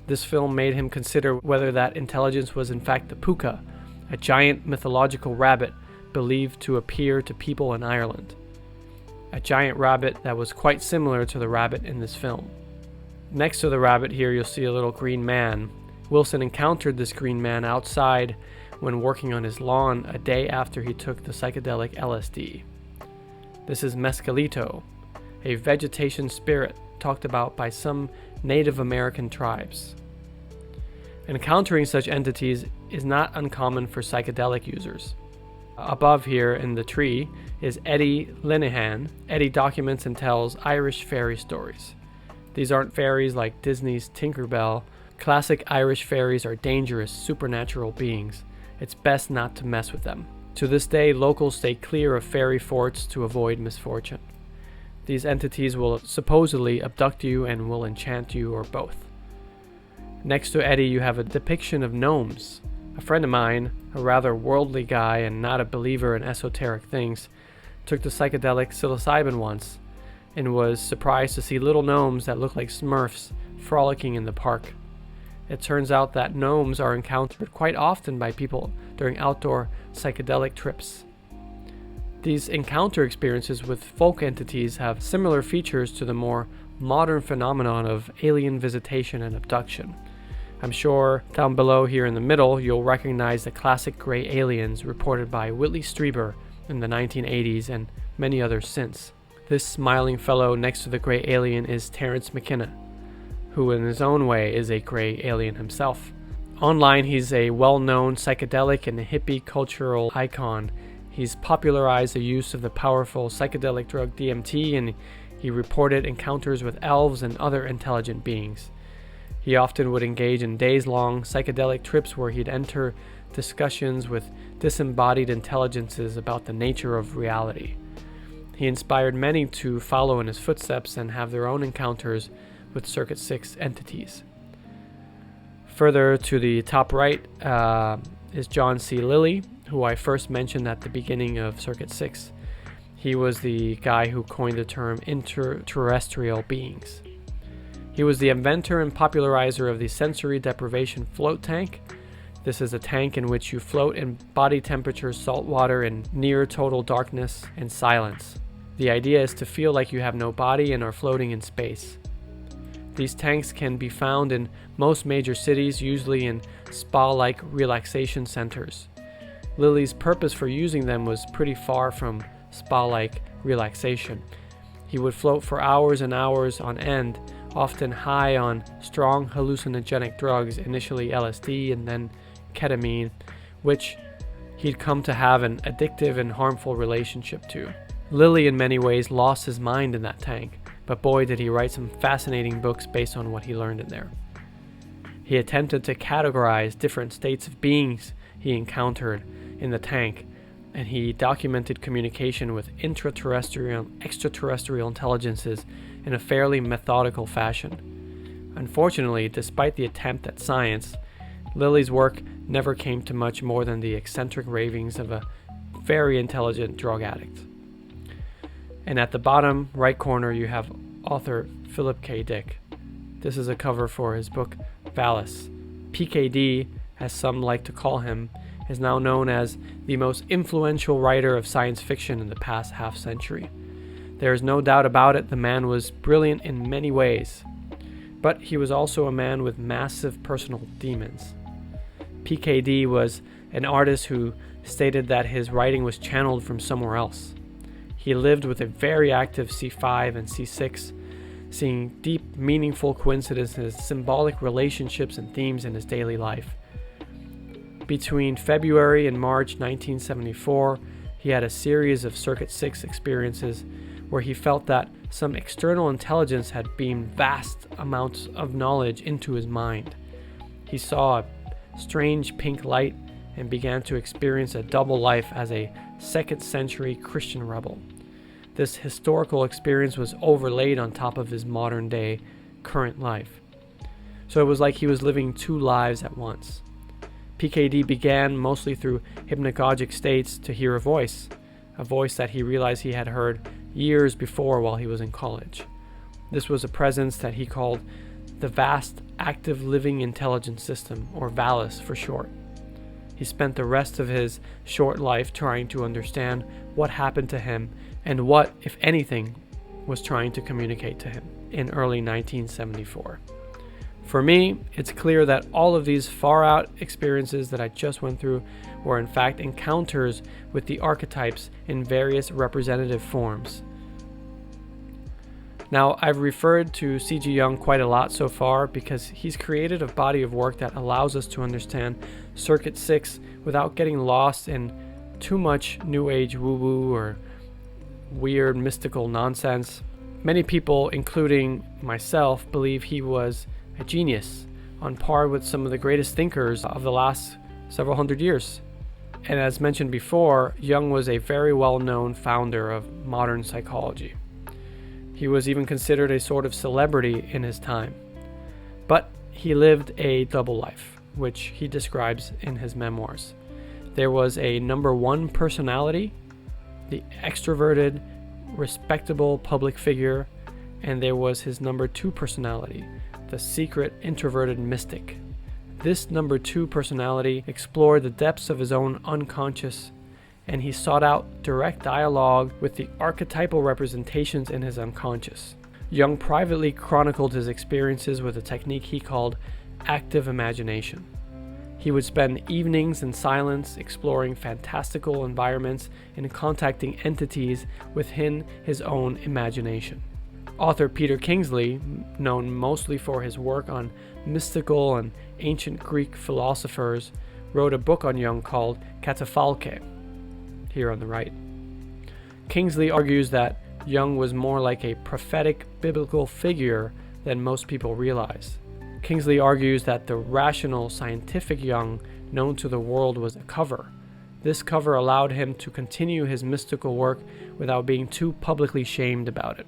This film made him consider whether that intelligence was in fact the puka, a giant mythological rabbit believed to appear to people in Ireland. A giant rabbit that was quite similar to the rabbit in this film. Next to the rabbit here, you'll see a little green man. Wilson encountered this green man outside when working on his lawn a day after he took the psychedelic LSD. This is Mescalito, a vegetation spirit talked about by some Native American tribes. Encountering such entities is not uncommon for psychedelic users. Above here in the tree is Eddie Linehan. Eddie documents and tells Irish fairy stories. These aren't fairies like Disney's Tinkerbell. Classic Irish fairies are dangerous, supernatural beings. It's best not to mess with them. To this day, locals stay clear of fairy forts to avoid misfortune. These entities will supposedly abduct you and will enchant you or both. Next to Eddie, you have a depiction of gnomes. A friend of mine, a rather worldly guy and not a believer in esoteric things, took the psychedelic psilocybin once and was surprised to see little gnomes that look like Smurfs frolicking in the park. It turns out that gnomes are encountered quite often by people during outdoor psychedelic trips. These encounter experiences with folk entities have similar features to the more modern phenomenon of alien visitation and abduction. I'm sure down below here in the middle, you'll recognize the classic gray aliens reported by Whitley Strieber in the 1980s and many others since. This smiling fellow next to the gray alien is Terence McKenna, who in his own way is a gray alien himself. Online, he's a well-known psychedelic and hippie cultural icon. He's popularized the use of the powerful psychedelic drug DMT, and he reported encounters with elves and other intelligent beings. He often would engage in days-long psychedelic trips where he'd enter discussions with disembodied intelligences about the nature of reality. He inspired many to follow in his footsteps and have their own encounters with Circuit 6 entities. Further to the top right is John C. Lilly, who I first mentioned at the beginning of Circuit 6. He was the guy who coined the term intra-terrestrial beings. He was the inventor and popularizer of the sensory deprivation float tank. This is a tank in which you float in body temperature salt water in near total darkness and silence. The idea is to feel like you have no body and are floating in space. These tanks can be found in most major cities, usually in spa-like relaxation centers. Lilly's purpose for using them was pretty far from spa-like relaxation. He would float for hours and hours on end, often high on strong hallucinogenic drugs, initially LSD and then ketamine, which he'd come to have an addictive and harmful relationship to. Lilly in many ways lost his mind in that tank, but boy did he write some fascinating books based on what he learned in there. He attempted to categorize different states of beings he encountered in the tank, and he documented communication with intra-terrestrial and extraterrestrial intelligences in a fairly methodical fashion. Unfortunately, despite the attempt at science, Lilly's work never came to much more than the eccentric ravings of a very intelligent drug addict. And at the bottom right corner, you have author Philip K. Dick. This is a cover for his book, Valis. PKD, as some like to call him, is now known as the most influential writer of science fiction in the past half-century. There is no doubt about it, the man was brilliant in many ways, but he was also a man with massive personal demons. PKD was an artist who stated that his writing was channeled from somewhere else. He lived with a very active C5 and C6, seeing deep, meaningful coincidences, symbolic relationships and themes in his daily life. Between February and March 1974, he had a series of Circuit 6 experiences where he felt that some external intelligence had beamed vast amounts of knowledge into his mind. He saw a strange pink light and began to experience a double life as a second-century Christian rebel. This historical experience was overlaid on top of his modern-day current life. So it was like he was living two lives at once. PKD began mostly through hypnagogic states to hear a voice that he realized he had heard years before while he was in college. This was a presence that he called the Vast Active Living Intelligence System, or VALIS for short. He spent the rest of his short life trying to understand what happened to him and what, if anything, was trying to communicate to him in early 1974. For me, it's clear that all of these far-out experiences that I just went through were in fact encounters with the archetypes in various representative forms. Now, I've referred to C.G. Jung quite a lot so far because he's created a body of work that allows us to understand Circuit 6 without getting lost in too much New Age woo-woo or weird mystical nonsense. Many people, including myself, believe he was a genius, on par with some of the greatest thinkers of the last several hundred years. And as mentioned before, Jung was a very well-known founder of modern psychology. He was even considered a sort of celebrity in his time. But he lived a double life, which he describes in his memoirs. There was a number one personality, the extroverted, respectable public figure, and there was his number two personality, the secret introverted mystic. This number two personality explored the depths of his own unconscious, and he sought out direct dialogue with the archetypal representations in his unconscious. Jung privately chronicled his experiences with a technique he called active imagination. He would spend evenings in silence exploring fantastical environments and contacting entities within his own imagination. Author Peter Kingsley, known mostly for his work on mystical and ancient Greek philosophers, wrote a book on Jung called Katafalque, here on the right. Kingsley argues that Jung was more like a prophetic biblical figure than most people realize. Kingsley argues that the rational, scientific Jung known to the world was a cover. This cover allowed him to continue his mystical work without being too publicly shamed about it.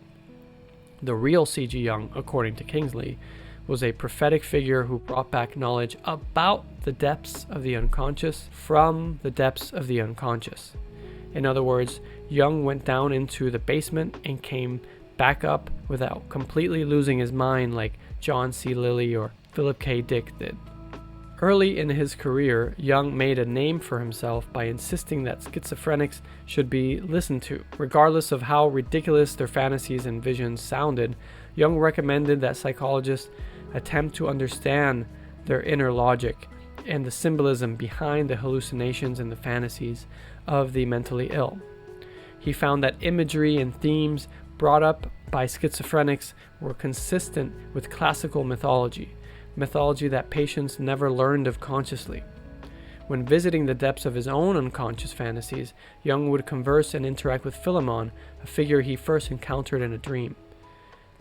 The real C.G. Jung, according to Kingsley, was a prophetic figure who brought back knowledge about the depths of the unconscious from the depths of the unconscious. In other words, Jung went down into the basement and came back up without completely losing his mind like John C. Lilly or Philip K. Dick did. Early in his career, Jung made a name for himself by insisting that schizophrenics should be listened to. Regardless of how ridiculous their fantasies and visions sounded, Jung recommended that psychologists attempt to understand their inner logic and the symbolism behind the hallucinations and the fantasies of the mentally ill. He found that imagery and themes brought up by schizophrenics were consistent with classical mythology that patients never learned of consciously. When visiting the depths of his own unconscious fantasies, Jung would converse and interact with Philemon, a figure he first encountered in a dream.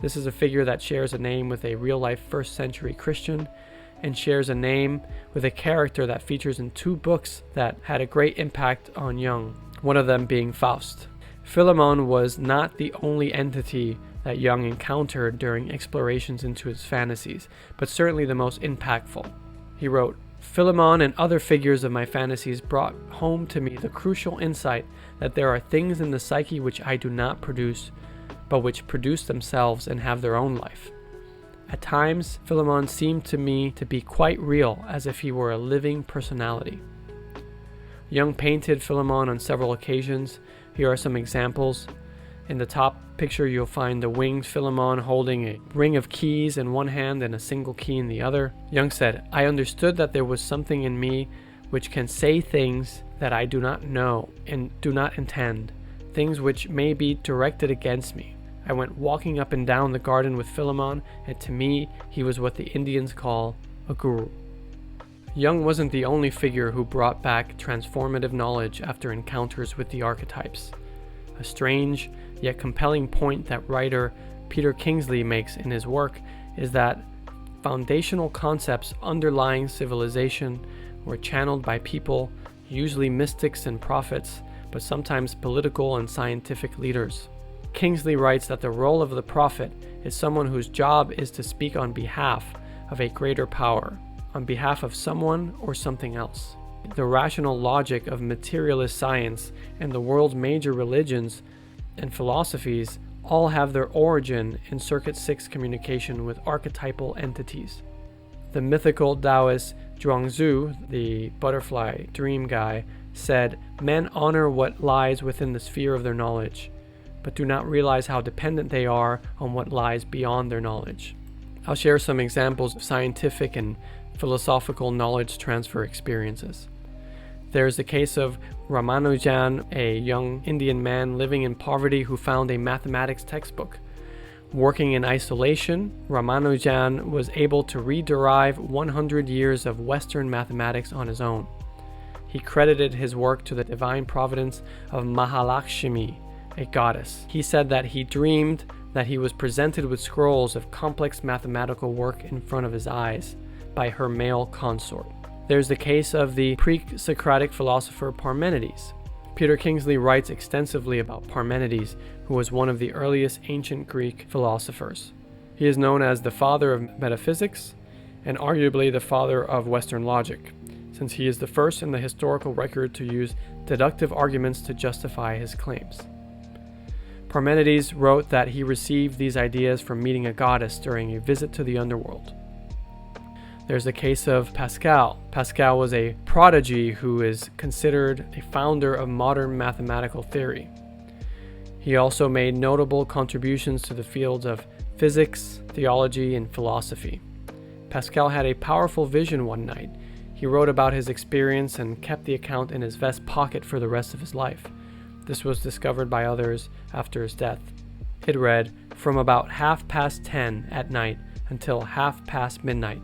This is a figure that shares a name with a real-life first-century Christian and shares a name with a character that features in 2 books that had a great impact on Jung, one of them being Faust. Philemon was not the only entity that Jung encountered during explorations into his fantasies, but certainly the most impactful. He wrote, "Philemon and other figures of my fantasies brought home to me the crucial insight that there are things in the psyche which I do not produce, but which produce themselves and have their own life. At times, Philemon seemed to me to be quite real, as if he were a living personality." Jung painted Philemon on several occasions. Here are some examples. In the top picture, you'll find the winged Philemon holding a ring of keys in one hand and a single key in the other. Jung said, "I understood that there was something in me which can say things that I do not know and do not intend, things which may be directed against me. I went walking up and down the garden with Philemon, and to me, he was what the Indians call a guru." Jung wasn't the only figure who brought back transformative knowledge after encounters with the archetypes. A strange yet compelling point that writer Peter Kingsley makes in his work is that foundational concepts underlying civilization were channeled by people, usually mystics and prophets, but sometimes political and scientific leaders. Kingsley writes that the role of the prophet is someone whose job is to speak on behalf of a greater power, on behalf of someone or something else. The rational logic of materialist science and the world's major religions and philosophies all have their origin in Circuit 6 communication with archetypal entities. The mythical Taoist Zhuangzi, the butterfly dream guy, said, "Men honor what lies within the sphere of their knowledge, but do not realize how dependent they are on what lies beyond their knowledge." I'll share some examples of scientific and philosophical knowledge transfer experiences. There's the case of Ramanujan, a young Indian man living in poverty who found a mathematics textbook. Working in isolation, Ramanujan was able to rederive 100 years of Western mathematics on his own. He credited his work to the divine providence of Mahalakshmi, a goddess. He said that he dreamed that he was presented with scrolls of complex mathematical work in front of his eyes by her male consort. There's the case of the pre-Socratic philosopher Parmenides. Peter Kingsley writes extensively about Parmenides, who was one of the earliest ancient Greek philosophers. He is known as the father of metaphysics and arguably the father of Western logic, since he is the first in the historical record to use deductive arguments to justify his claims. Parmenides wrote that he received these ideas from meeting a goddess during a visit to the underworld. There's the case of Pascal. Pascal was a prodigy who is considered a founder of modern mathematical theory. He also made notable contributions to the fields of physics, theology, and philosophy. Pascal had a powerful vision one night. He wrote about his experience and kept the account in his vest pocket for the rest of his life. This was discovered by others after his death. It read, "From about 10:30 at night until past midnight,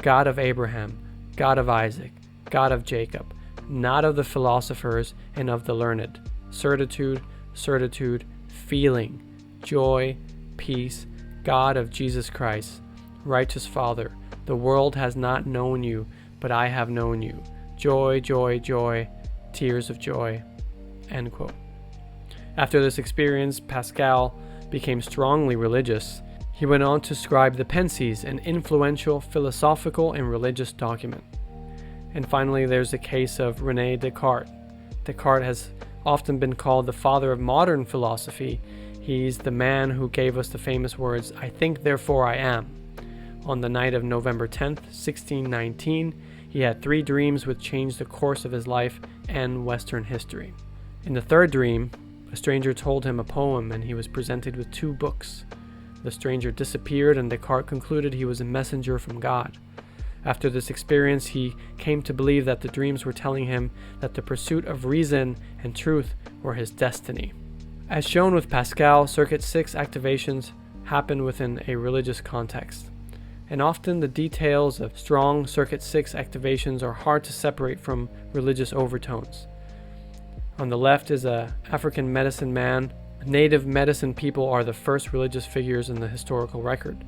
God of Abraham, God of Isaac, God of Jacob, not of the philosophers and of the learned, certitude, feeling, joy, peace, God of Jesus Christ, righteous Father, the world has not known you, but I have known you. Joy, tears of joy." End quote. After this experience, Pascal became strongly religious. He went on to scribe the Pensies, an influential philosophical and religious document. And finally, there's the case of René Descartes. Descartes has often been called the father of modern philosophy. He's the man who gave us the famous words, "I think, therefore I am." On the night of November 10th, 1619, he had 3 dreams which changed the course of his life and Western history. In the third dream, a stranger told him a poem and he was presented with 2 books. The stranger disappeared and Descartes concluded he was a messenger from God. After this experience, he came to believe that the dreams were telling him that the pursuit of reason and truth were his destiny. As shown with Pascal, Circuit 6 activations happen within a religious context. And often the details of strong Circuit 6 activations are hard to separate from religious overtones. On the left is an African medicine man. Native medicine people are the first religious figures in the historical record.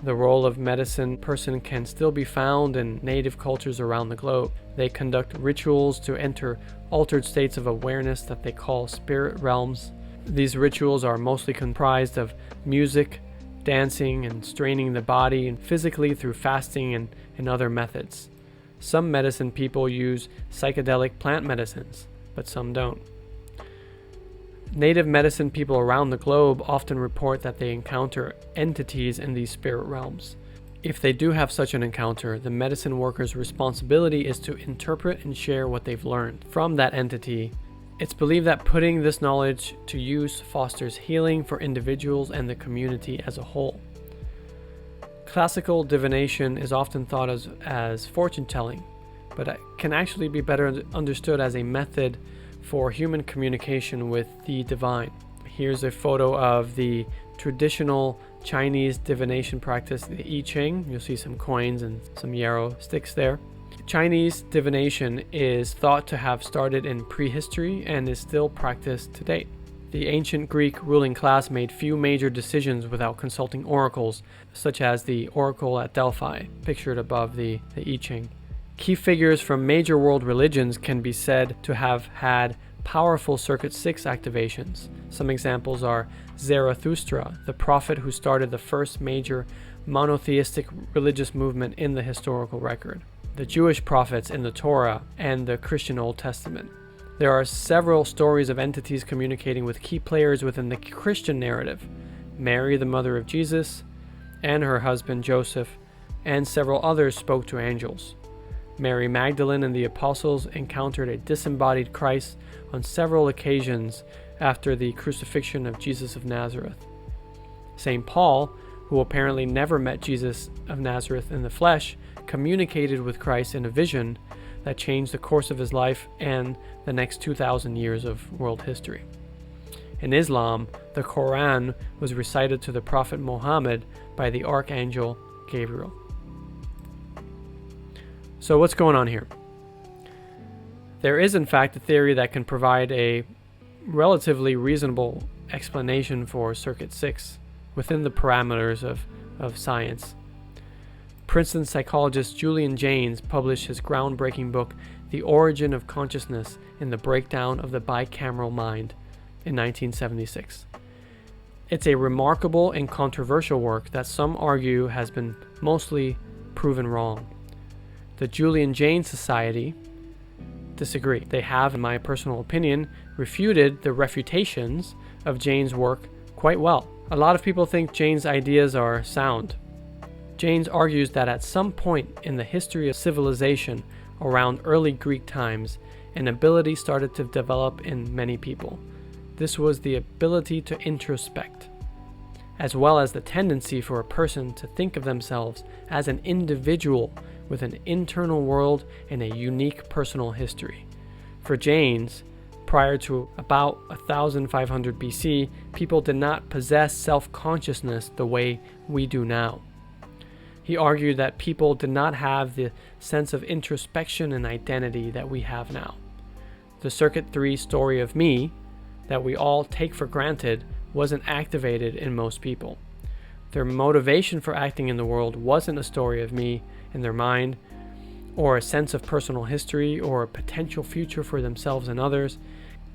The role of medicine person can still be found in native cultures around the globe. They conduct rituals to enter altered states of awareness that they call spirit realms. These rituals are mostly comprised of music, dancing, and straining the body and physically through fasting and other methods. Some medicine people use psychedelic plant medicines, but some don't. Native medicine people around the globe often report that they encounter entities in these spirit realms. If they do have such an encounter, the medicine worker's responsibility is to interpret and share what they've learned from that entity. It's believed that putting this knowledge to use fosters healing for individuals and the community as a whole. Classical divination is often thought as fortune-telling, but it can actually be better understood as a method for human communication with the divine. Here's a photo of the traditional Chinese divination practice, the I Ching. You'll see some coins and some yarrow sticks there. Chinese divination is thought to have started in prehistory and is still practiced to date. The ancient Greek ruling class made few major decisions without consulting oracles, such as the oracle at Delphi, pictured above the I Ching. Key figures from major world religions can be said to have had powerful Circuit 6 activations. Some examples are Zarathustra, the prophet who started the first major monotheistic religious movement in the historical record, the Jewish prophets in the Torah, and the Christian Old Testament. There are several stories of entities communicating with key players within the Christian narrative. Mary, the mother of Jesus, and her husband Joseph, and several others spoke to angels. Mary Magdalene and the apostles encountered a disembodied Christ on several occasions after the crucifixion of Jesus of Nazareth. St. Paul, who apparently never met Jesus of Nazareth in the flesh, communicated with Christ in a vision that changed the course of his life and the next 2,000 years of world history. In Islam, the Quran was recited to the Prophet Muhammad by the Archangel Gabriel. So what's going on here? There is in fact a theory that can provide a relatively reasonable explanation for Circuit 6 within the parameters of science. Princeton psychologist Julian Jaynes published his groundbreaking book, The Origin of Consciousness in the Breakdown of the Bicameral Mind, in 1976. It's a remarkable and controversial work that some argue has been mostly proven wrong. The Julian Jaynes Society disagree. They have, in my personal opinion, refuted the refutations of Jaynes' work quite well. A lot of people think Jaynes' ideas are sound. Jaynes argues that at some point in the history of civilization around early Greek times, an ability started to develop in many people. This was the ability to introspect. as well as the tendency for a person to think of themselves as an individual with an internal world and a unique personal history. For Jaynes, prior to about 1500 BC, people did not possess self-consciousness the way we do now. He argued that people did not have the sense of introspection and identity that we have now. The Circuit 3 story of me that we all take for granted wasn't activated in most people. Their motivation for acting in the world wasn't a story of me in their mind, or a sense of personal history, or a potential future for themselves and others.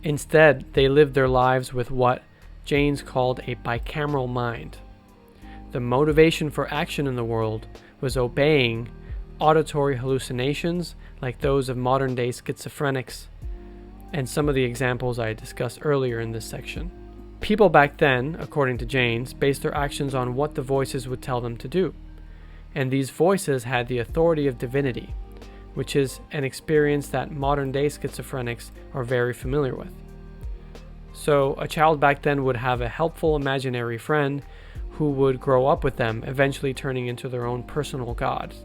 Instead, they lived their lives with what Jaynes called a bicameral mind. The motivation for action in the world was obeying auditory hallucinations like those of modern-day schizophrenics, and some of the examples I discussed earlier in this section. People back then, according to Jaynes, based their actions on what the voices would tell them to do. And these voices had the authority of divinity, which is an experience that modern-day schizophrenics are very familiar with. So a child back then would have a helpful imaginary friend who would grow up with them, eventually turning into their own personal gods.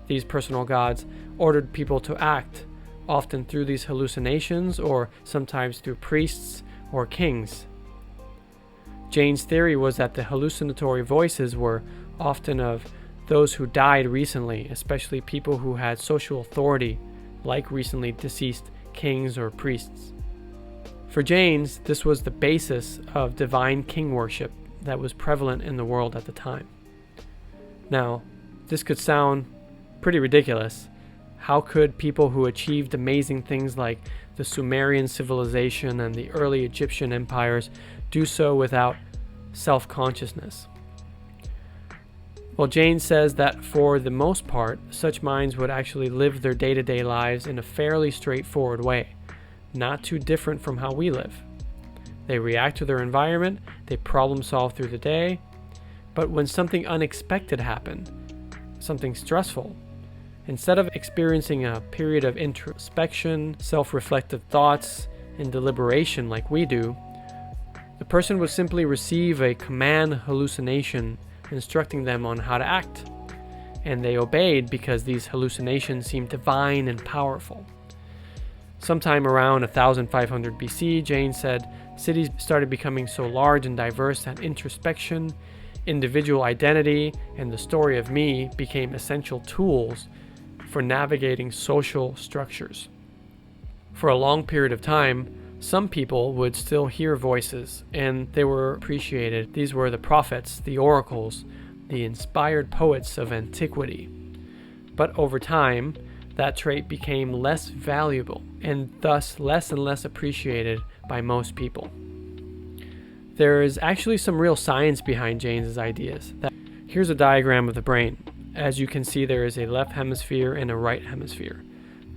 These personal gods ordered people to act, often through these hallucinations or sometimes through priests or kings. Jaynes' theory was that the hallucinatory voices were often of those who died recently, especially people who had social authority, like recently deceased kings or priests. For Jaynes, this was the basis of divine king worship that was prevalent in the world at the time. Now, this could sound pretty ridiculous. How could people who achieved amazing things like the Sumerian civilization and the early Egyptian empires do so without self-consciousness? Well, Jaynes says that for the most part, such minds would actually live their day-to-day lives in a fairly straightforward way, not too different from how we live. They react to their environment, they problem solve through the day, but when something unexpected happened, something stressful, instead of experiencing a period of introspection, self-reflective thoughts, and deliberation like we do, the person would simply receive a command hallucination instructing them on how to act, and they obeyed because these hallucinations seemed divine and powerful. Sometime around 1500 BC, Jaynes said, cities started becoming so large and diverse that introspection, individual identity, and the story of me became essential tools for navigating social structures. For a long period of time, some people would still hear voices, and they were appreciated. These were the prophets, the oracles, the inspired poets of antiquity. But over time, that trait became less valuable, and thus less and less appreciated by most people. There is actually some real science behind Jaynes' ideas. Here's a diagram of the brain. As you can see, there is a left hemisphere and a right hemisphere.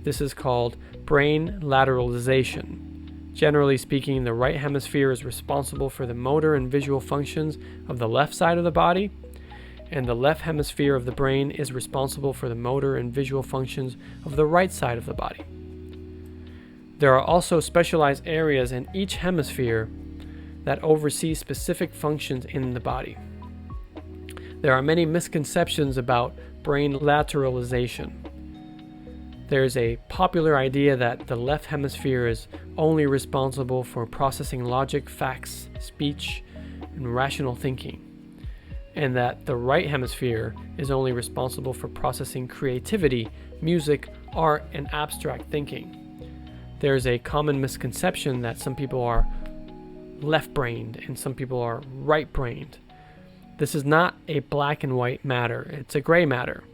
This is called brain lateralization. Generally speaking, the right hemisphere is responsible for the motor and visual functions of the left side of the body, and the left hemisphere of the brain is responsible for the motor and visual functions of the right side of the body. There are also specialized areas in each hemisphere that oversee specific functions in the body. There are many misconceptions about brain lateralization. There's a popular idea that the left hemisphere is only responsible for processing logic, facts, speech, and rational thinking, and that the right hemisphere is only responsible for processing creativity, music, art, and abstract thinking. There's a common misconception that some people are left-brained and some people are right-brained. This is not a black and white matter, it's a gray matter.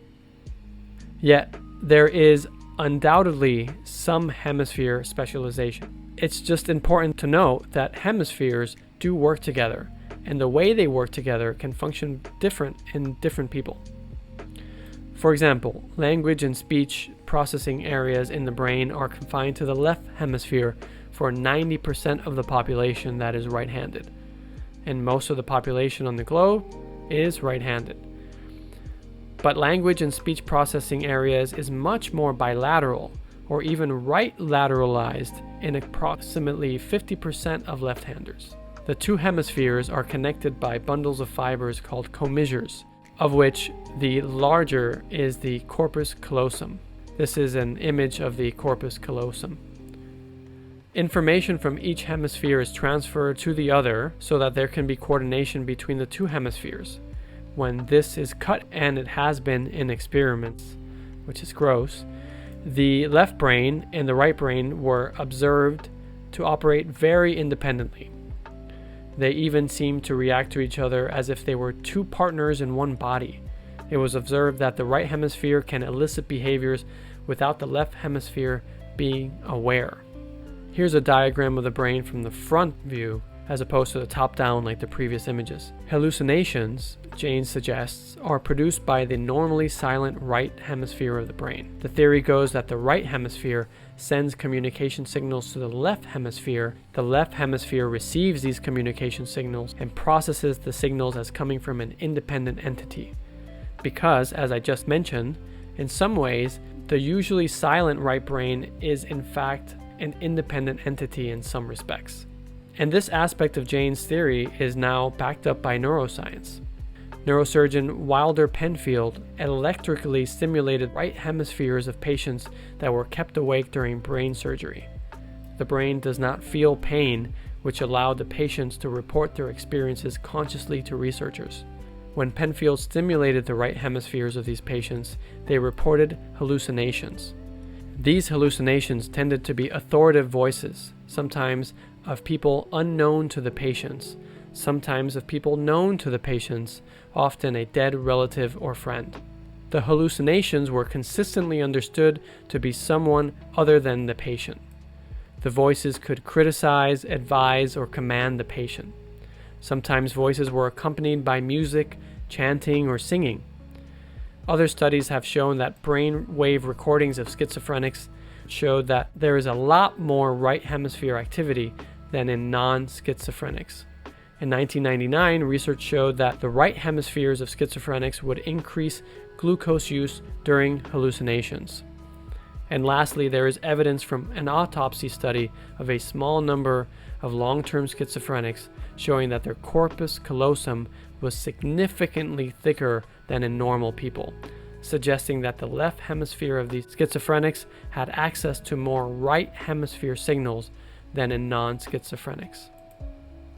Yet, there is undoubtedly some hemisphere specialization. It's just important to note that hemispheres do work together, and the way they work together can function different in different people. For example, language and speech processing areas in the brain are confined to the left hemisphere for 90% of the population that is right-handed, and most of the population on the globe is right-handed. But language and speech processing areas is much more bilateral, or even right lateralized in approximately 50% of left-handers. The two hemispheres are connected by bundles of fibers called commissures, of which the larger is the corpus callosum. This is an image of the corpus callosum. Information from each hemisphere is transferred to the other so that there can be coordination between the two hemispheres. When this is cut, and it has been in experiments, which is gross, the left brain and the right brain were observed to operate very independently. They even seemed to react to each other as if they were two partners in one body. It was observed that the right hemisphere can elicit behaviors without the left hemisphere being aware. Here's a diagram of the brain from the front view as opposed to the top down like the previous images. Hallucinations, Jaynes suggests, are produced by the normally silent right hemisphere of the brain. The theory goes that the right hemisphere sends communication signals to the left hemisphere. The left hemisphere receives these communication signals and processes the signals as coming from an independent entity. Because, as I just mentioned, in some ways, the usually silent right brain is in fact an independent entity in some respects. And this aspect of Jaynes' theory is now backed up by neuroscience. Neurosurgeon Wilder Penfield electrically stimulated right hemispheres of patients that were kept awake during brain surgery. The brain does not feel pain, which allowed the patients to report their experiences consciously to researchers. When Penfield stimulated the right hemispheres of these patients, they reported hallucinations. These hallucinations tended to be authoritative voices, sometimes of people unknown to the patients, sometimes of people known to the patients, often a dead relative or friend. The hallucinations were consistently understood to be someone other than the patient. The voices could criticize, advise, or command the patient. Sometimes voices were accompanied by music, chanting, or singing. Other studies have shown that brainwave recordings of schizophrenics showed that there is a lot more right hemisphere activity than in non-schizophrenics. In 1999, research showed that the right hemispheres of schizophrenics would increase glucose use during hallucinations. And lastly, there is evidence from an autopsy study of a small number of long-term schizophrenics showing that their corpus callosum was significantly thicker than in normal people, suggesting that the left hemisphere of these schizophrenics had access to more right hemisphere signals than in non-schizophrenics.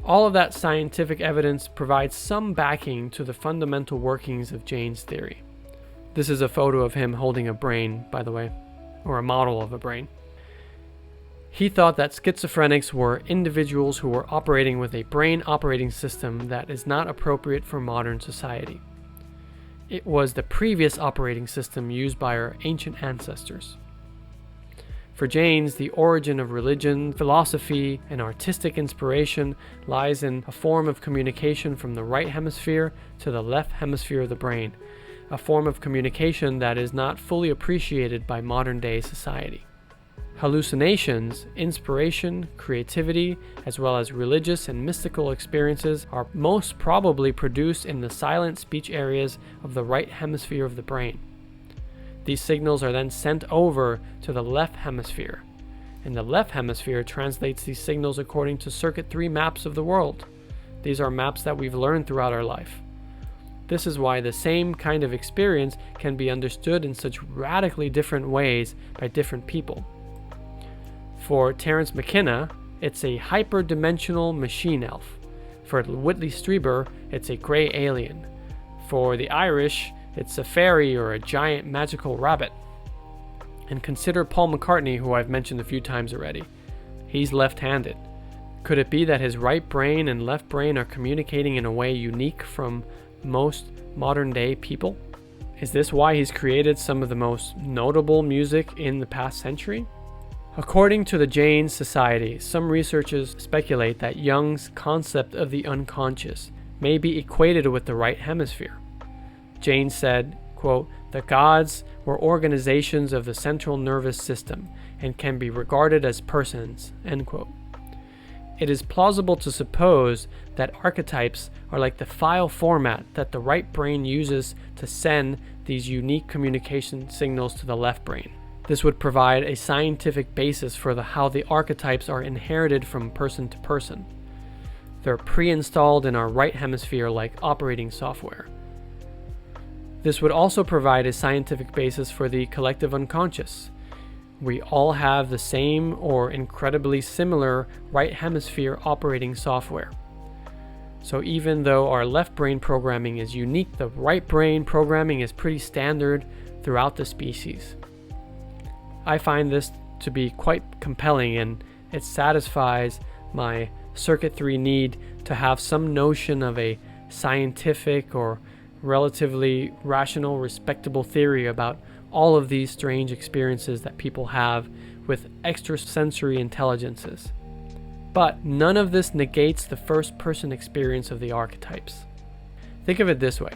All of that scientific evidence provides some backing to the fundamental workings of Jaynes' theory. This is a photo of him holding a brain, by the way, or a model of a brain. He thought that schizophrenics were individuals who were operating with a brain operating system that is not appropriate for modern society. It was the previous operating system used by our ancient ancestors. For Jaynes, the origin of religion, philosophy, and artistic inspiration lies in a form of communication from the right hemisphere to the left hemisphere of the brain, a form of communication that is not fully appreciated by modern-day society. Hallucinations, inspiration, creativity, as well as religious and mystical experiences are most probably produced in the silent speech areas of the right hemisphere of the brain. These signals are then sent over to the left hemisphere, and the left hemisphere translates these signals according to circuit 3 maps of the world. These are maps that we've learned throughout our life. This is why the same kind of experience can be understood in such radically different ways by different people. For Terence McKenna, it's a hyperdimensional machine elf. For Whitley Strieber, it's a gray alien. For the Irish, it's a fairy or a giant magical rabbit. And consider Paul McCartney, who I've mentioned a few times already. He's left-handed. Could it be that his right brain and left brain are communicating in a way unique from most modern-day people? Is this why he's created some of the most notable music in the past century? According to the Jaynes Society, some researchers speculate that Jung's concept of the unconscious may be equated with the right hemisphere. Jaynes said, quote, "The gods were organizations of the central nervous system and can be regarded as persons," end quote. It is plausible to suppose that archetypes are like the file format that the right brain uses to send these unique communication signals to the left brain. This would provide a scientific basis for how the archetypes are inherited from person to person. They're pre-installed in our right hemisphere like operating software. This would also provide a scientific basis for the collective unconscious. We all have the same or incredibly similar right hemisphere operating software. So even though our left brain programming is unique, the right brain programming is pretty standard throughout the species. I find this to be quite compelling, and it satisfies my Circuit 3 need to have some notion of a scientific or relatively rational, respectable theory about all of these strange experiences that people have with extrasensory intelligences. But none of this negates the first-person experience of the archetypes. Think of it this way.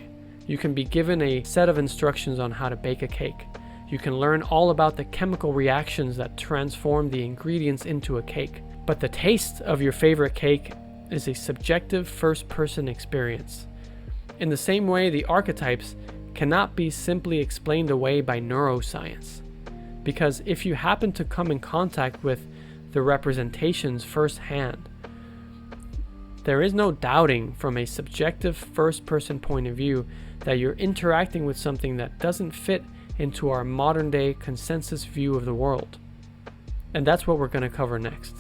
You can be given a set of instructions on how to bake a cake. You can learn all about the chemical reactions that transform the ingredients into a cake. But the taste of your favorite cake is a subjective first-person experience. In the same way, the archetypes cannot be simply explained away by neuroscience. Because if you happen to come in contact with the representations firsthand, there is no doubting from a subjective first-person point of view that you're interacting with something that doesn't fit into our modern-day consensus view of the world. And that's what we're going to cover next.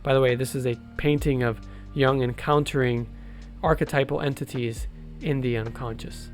By the way, this is a painting of Jung encountering archetypal entities in the unconscious.